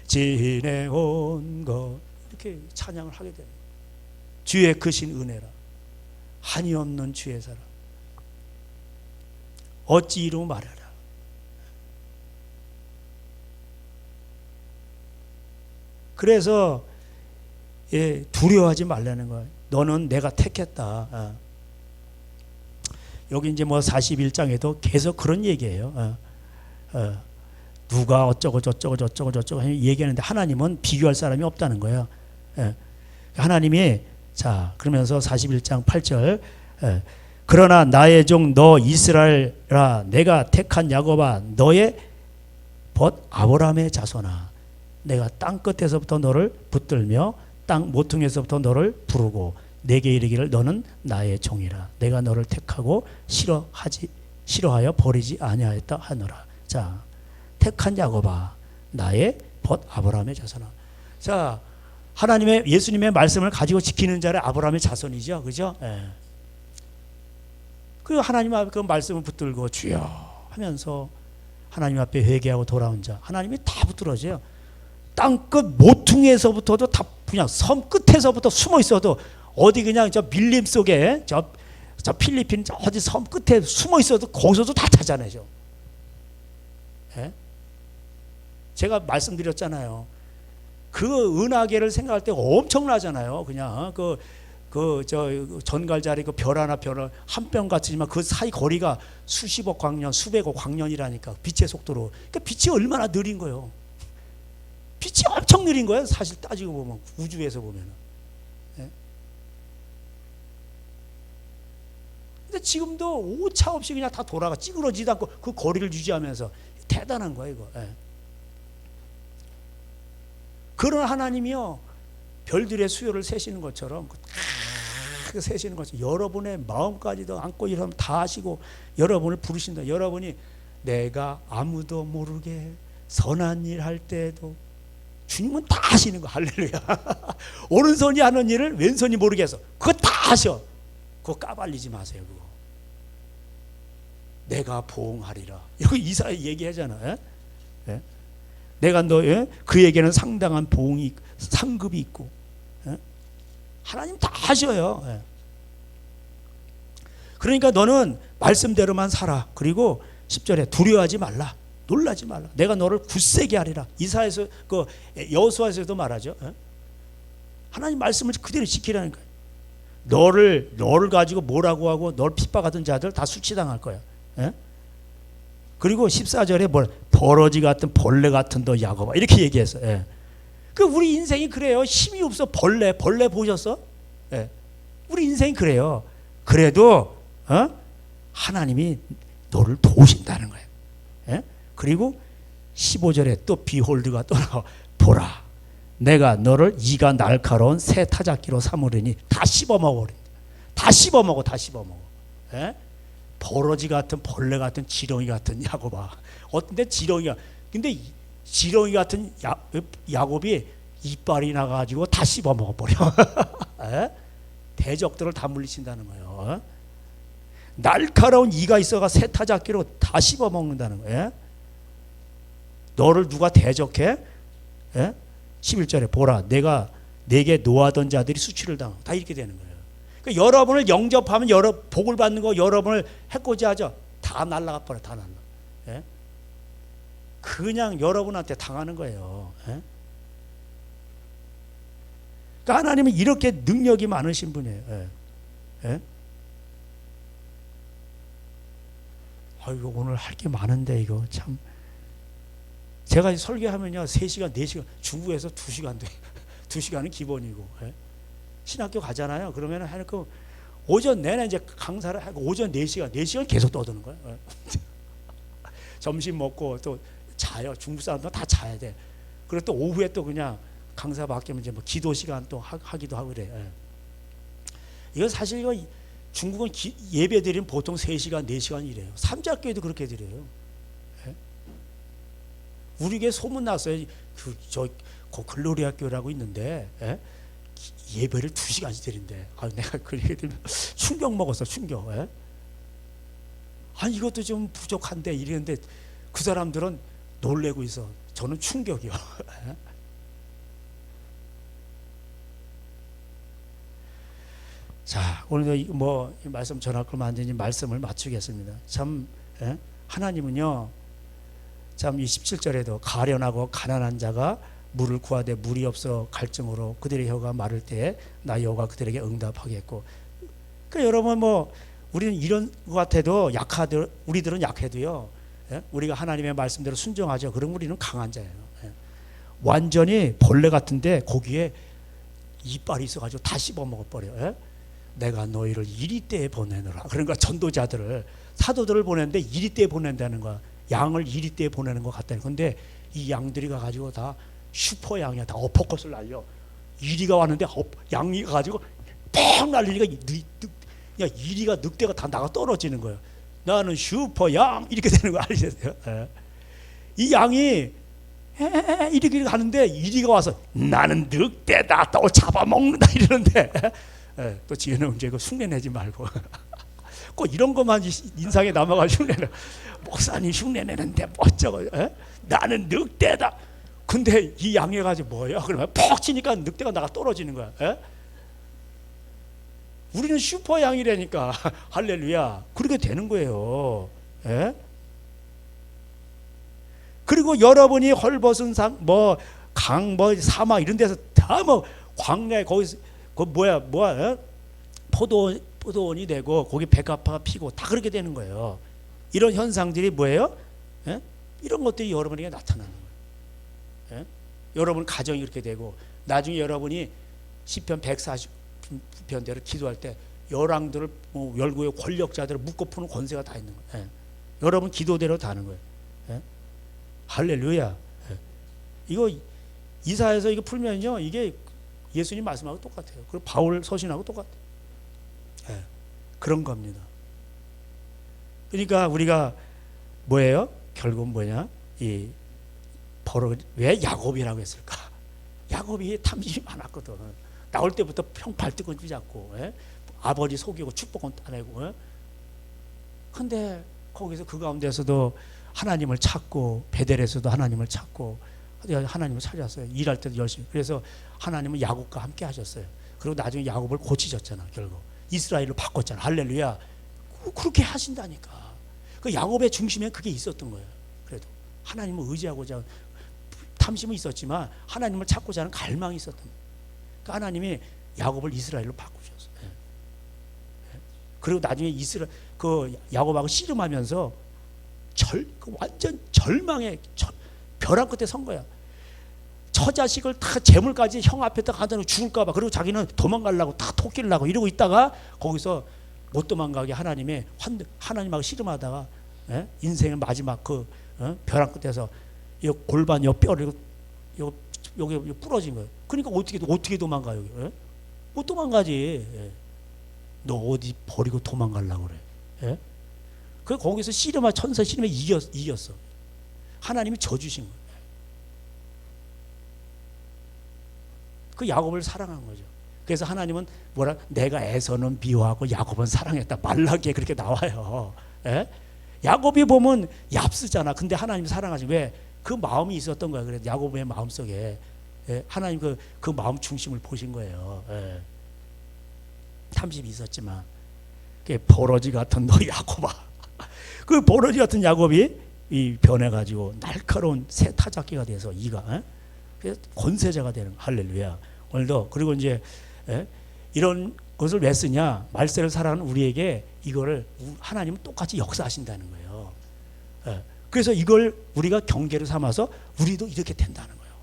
지내온 것 이렇게 찬양을 하게 됩니다. 주의 크신 은혜라 한이 없는 주의 사랑 어찌 이루 말하라. 그래서 두려워하지 말라는 거예요. 너는 내가 택했다. 여기 이제 뭐 41장에도 계속 그런 얘기예요. 누가 어쩌고 저쩌고 얘기하는데 하나님은 비교할 사람이 없다는 거예요. 하나님이 자 그러면서 41장 8절 그러나 나의 종 너 이스라엘아 내가 택한 야곱아 너의 벗 아브라함의 자손아 내가 땅 끝에서부터 너를 붙들며 땅 모퉁이에서부터 너를 부르고 내게 이르기를 너는 나의 종이라 내가 너를 택하고 싫어하여 버리지 아니하였다 하노라. 자 택한 야곱아 나의 벗 아브라함의 자손아. 자 하나님의 예수님의 말씀을 가지고 지키는 자를 아브라함의 자손이죠. 그죠? 그 하나님 앞에 그 말씀을 붙들고 주여 하면서 하나님 앞에 회개하고 돌아온 자 하나님이 다 붙들어져요. 땅끝 모퉁이에서부터도 다 그냥 섬 끝에서부터 숨어 있어도 어디 그냥 저 밀림 속에 저 저 필리핀 어디 섬 끝에 숨어 있어도 거기서도 다 찾아내죠. 예? 제가 말씀드렸잖아요. 그 은하계를 생각할 때 엄청나잖아요. 그냥 저 전갈자리 그 별 하나 한 뼘 같지만 그 사이 거리가 수십억 광년, 수백억 광년이라니까 빛의 속도로. 그러니까 빛이 얼마나 느린 거예요. 빛이 엄청 느린 거예요. 사실 따지고 보면 우주에서 보면은. 예? 근데 지금도 오차 없이 그냥 다 돌아가 찌그러지도 않고 그 거리를 유지하면서 대단한 거예요, 이거. 예. 그런 하나님이요, 별들의 수요를 세시는 것처럼 세시는 것처럼 여러분의 마음까지도 안고 이러면 다 아시고 여러분을 부르신다. 여러분이 내가 아무도 모르게 선한 일 할 때도 주님은 다 하시는 거. 할렐루야. 오른손이 하는 일을 왼손이 모르게 해서 그거 다 하셔. 그거 까발리지 마세요. 그거 내가 보응하리라. 여기 이사야 얘기하잖아. 예? 내가 그에게는 상당한 보응이 상급이 있고. 예? 하나님 다 하셔요. 예. 그러니까 너는 말씀대로만 살아. 그리고 10절에 두려워하지 말라. 놀라지 말라. 내가 너를 굳세게 하리라. 이사야에서 그 여호수아에서도 말하죠. 예? 하나님 말씀을 그대로 지키라는 거예요. 너를 가지고 뭐라고 하고 널 핍박하던 자들 다 수치당할 거야. 예? 그리고 14절에 버러지 같은 벌레 같은 너 야곱아 이렇게 얘기했어. 예. 그 우리 인생이 그래요. 힘이 없어. 벌레 보셨어? 예. 우리 인생이 그래요. 그래도 하나님이 너를 도우신다는 거예요. 예? 그리고 15절에 또 비홀드가 또 나와. 보라, 내가 너를 이가 날카로운 새 타작기로 삼으리니 다 씹어먹어. 다 씹어먹어. 예? 버러지 같은 벌레 같은 지렁이 같은 야곱아. 어떤데 지렁이가, 근데 지렁이 같은 야곱이 이빨이 나가지고 다 씹어먹어 버려. 대적들을 다 물리친다는 거예요. 날카로운 이가 있어가 새 타작기로 다 씹어먹는다는 거예요. 너를 누가 대적해? 11절에 보라, 내가 내게 노하던 자들이 수치를 당하고 다 이렇게 되는 거예요. 그러니까 여러분을 영접하면 복을 받는 거 여러분을 해코지 하죠. 다 날라가 버려. 다 날라. 예? 그냥 여러분한테 당하는 거예요. 예? 그러니까 하나님은 이렇게 능력이 많으신 분이에요. 예? 예? 아이고 오늘 할 게 많은데 이거 참. 제가 설교하면요 3시간 4시간 중국에서 2시간 돼. 2시간은 기본이고. 예? 신학교 가잖아요. 그러면 해놓고 오전 내내 이제 강사를 하고 오전 4시간 계속 떠드는 거예요. 예? 점심 먹고 또 자요. 중국 사람도 다 자야 돼. 그리고 또 오후에 또 그냥 강사 바뀌면 이제 뭐 기도 시간 또 하기도 하고 그래. 예. 이거 사실 이거 중국은 예배 드리면 보통 3시간 4시간 이래요. 삼자교회도 그렇게 드려요. 예? 우리 교회 소문 났어요. 글로리아 교회라고 있는데 예배를 2시간씩 드린대. 내가 그 얘기 들으면 충격 먹었어. 충격. 예? 이것도 좀 부족한데 이랬는데 그 사람들은 놀래고 있어. 저는 충격이요. 예? 자, 오늘도 뭐 말씀 전할 걸 만드니 말씀을 마치겠습니다. 참 하나님은요, 참 이 17절에도 가련하고 가난한 자가 물을 구하되 물이 없어 갈증으로 그들의 혀가 마를 때에 나 여호와 그들에게 응답하겠고. 그러니까 여러분 뭐 우리는 이런 것 같아도 우리들은 약해도요, 우리가 하나님의 말씀대로 순종하죠. 그럼 우리는 강한 자예요. 완전히 벌레 같은데 거기에 이빨이 있어가지고 다 씹어 먹어버려. 내가 너희를 이리 때에 보내노라. 그러니까 전도자들을 사도들을 보내는데 이리 때에 보낸다는 거야. 양을 이리 때에 보내는 것 같다는 건데 이 양들이 가가지고 다 슈퍼 양이야. 다 어퍼컷을 날려. 이리가 왔는데 양이 가지고 뻥 날리니까 이리가 늑대가 다 나가 떨어지는 거예요. 나는 슈퍼 양 이렇게 되는 거 아시겠어요? 이 양이 이렇게 가는데 이리가 와서 나는 늑대다 또 잡아먹는다 이러는데 또 지혜는 이제 흉내내지 말고 꼭 이런 것만 인상에 남아가지고 흉내내. 목사님 흉내내는데 어쩌고 나는 늑대다. 근데 이 양이 가지고 뭐야? 그러면 퍽 치니까 늑대가 나가 떨어지는 거야. 우리는 슈퍼 양이라니까. 할렐루야. 그렇게 되는 거예요. 예? 그리고 여러분이 헐벗은 강, 사막 이런 데서 다 광야에 거기서 포도원이 되고 거기 백합화가 피고 다 그렇게 되는 거예요. 이런 현상들이 뭐예요? 예? 이런 것들이 여러분에게 나타나는 거예요. 예? 여러분 가정이 이렇게 되고 나중에 여러분이 시편 140편대로 기도할 때 열왕들을 열국의 권력자들을 묶고 푸는 권세가 다 있는 거예요. 예? 여러분 기도대로 다 하는 거예요. 예? 할렐루야. 예? 이거 이사야서 이거 풀면요 이게 예수님 말씀하고 똑같아요. 그리고 바울 서신하고 똑같아요. 예, 그런 겁니다. 그러니까 우리가 뭐예요? 결국 뭐냐? 왜 야곱이라고 했을까? 야곱이 탐심이 많았거든. 나올 때부터 발등을 쥐잡고, 예? 아버지 속이고 축복은 따내고. 예? 근데 거기서 그 가운데서도 하나님을 찾고 베델에서도 하나님을 찾고 하나님을 찾았어요. 일할 때도 열심히. 그래서 하나님은 야곱과 함께 하셨어요. 그리고 나중에 야곱을 고치셨잖아. 결국 이스라엘로 바꿨잖아. 할렐루야. 그렇게 하신다니까. 그 야곱의 중심에 그게 있었던 거예요. 그래도 하나님을 의지하고자 탐심은 있었지만 하나님을 찾고자 하는 갈망이 있었던 거예요. 그러니까 하나님이 야곱을 이스라엘로 바꾸셨어요. 예. 그리고 나중에 그 야곱하고 씨름하면서 완전 절망의 벼랑 끝에 선 거야. 처자식을 다 재물까지 형 앞에다 가다 놓고 죽을까봐. 그리고 자기는 도망가려고 다 토끼를 나고 이러고 있다가 거기서 못 도망가게 하나님하고 씨름하다가 인생의 마지막 벼랑 끝에서 이 골반 요 뼈를 여기 부러진 거예요. 그러니까 어떻게 도망가 여기? 못 도망가지. 너 어디 버리고 도망가려고 그래? 그 거기서 천사 씨름에 이겼어. 하나님이 져주신 거예요. 그 야곱을 사랑한 거죠. 그래서 하나님은 내가 에서는 미워하고 야곱은 사랑했다. 말라기에 그렇게 나와요. 예? 야곱이 보면 얍스잖아. 근데 하나님 사랑하지. 왜? 그 마음이 있었던 거야. 그래서 야곱의 마음속에 하나님 그 마음 중심을 보신 거예요. 예. 탐심이 있었지만 버러지 같은 너 야곱아. 그 버러지 같은 야곱이 변해가지고 날카로운 새 타작기가 돼서 그래서 권세자가 되는 할렐루야. 오늘도 그리고 이제 이런 것을 왜 쓰냐? 말세를 살아가는 우리에게 이거를 하나님은 똑같이 역사하신다는 거예요. 그래서 이걸 우리가 경계로 삼아서 우리도 이렇게 된다는 거예요.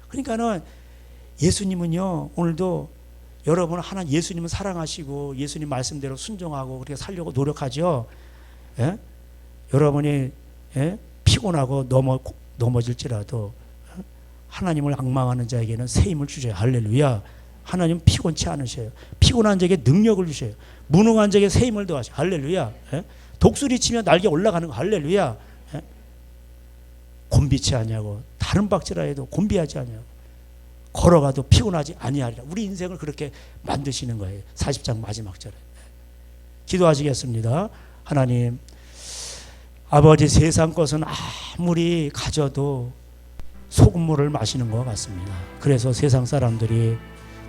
그러니까는 예수님은요 오늘도 여러분 예수님은 사랑하시고 예수님 말씀대로 순종하고 그렇게 살려고 노력하죠. 여러분이 피곤하고 넘어질지라도 하나님을 앙망하는 자에게는 새 힘을 주셔요. 할렐루야. 하나님 피곤치 않으셔요. 피곤한 자에게 능력을 주셔요. 무능한 자에게 새 힘을 더하셔요. 할렐루야. 독수리 치며 날개 올라가는 거. 할렐루야. 곤비치 아니하고 다른 박질라 해도 곤비하지 아니하고 걸어가도 피곤하지 아니하리라. 우리 인생을 그렇게 만드시는 거예요. 40장 마지막 절에. 기도하시겠습니다. 하나님 아버지, 세상 것은 아무리 가져도 소금물을 마시는 것 같습니다. 그래서 세상 사람들이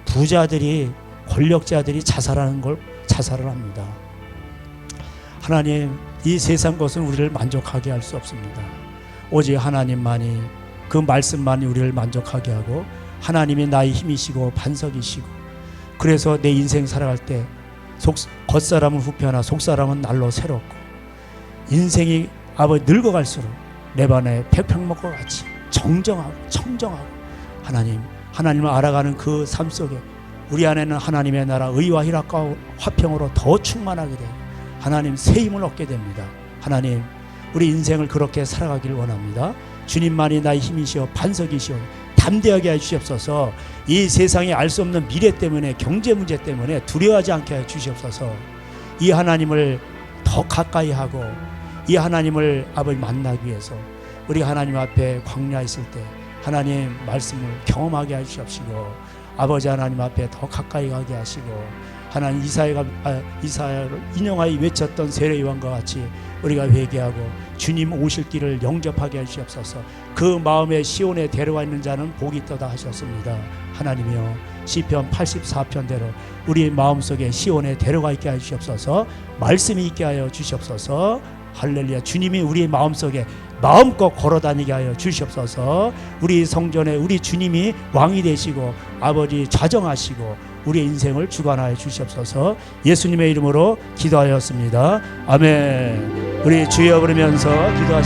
부자들이 권력자들이 자살하는 걸 자살을 합니다. 하나님 이 세상 것은 우리를 만족하게 할 수 없습니다. 오직 하나님만이 그 말씀만이 우리를 만족하게 하고 하나님이 나의 힘이시고 반석이시고 그래서 내 인생 살아갈 때 겉사람은 후편하 속사람은 날로 새롭고 인생이 아버지 늙어갈수록 레바논의 백평목과 같이 정정하고 청정하고 하나님을 알아가는 그 삶 속에 우리 안에는 하나님의 나라 의와 희락과 화평으로 더 충만하게 되고 하나님 새 힘을 얻게 됩니다. 하나님 우리 인생을 그렇게 살아가기를 원합니다. 주님만이 나의 힘이시오 반석이시오 담대하게 해주시옵소서. 이 세상에 알 수 없는 미래 때문에 경제 문제 때문에 두려워하지 않게 해주시옵소서. 이 하나님을 더 가까이 하고 이 하나님을 아버지 만나기 위해서 우리 하나님 앞에 광야에 있을 때 하나님 말씀을 경험하게 해주시옵시고 아버지 하나님 앞에 더 가까이 가게 하시고 하나님 이사야를 인용하여 외쳤던 세례요한과 같이 우리가 회개하고 주님 오실 길을 영접하게 해주시옵소서. 그 마음에 시온에 데려와 있는 자는 복이 있도다 하셨습니다. 하나님이여 시편 84편대로 우리 마음속에 시온에 데려가 있게 하여 주시옵소서. 말씀이 있게 하여 주시옵소서. 할렐루야. 주님이 우리 마음속에 마음껏 걸어다니게 하여 주시옵소서. 우리 성전에 우리 주님이 왕이 되시고 아버지 좌정하시고 우리의 인생을 주관하여 주시옵소서. 예수님의 이름으로 기도하였습니다. 아멘. 우리 주여 부르면서 기도하시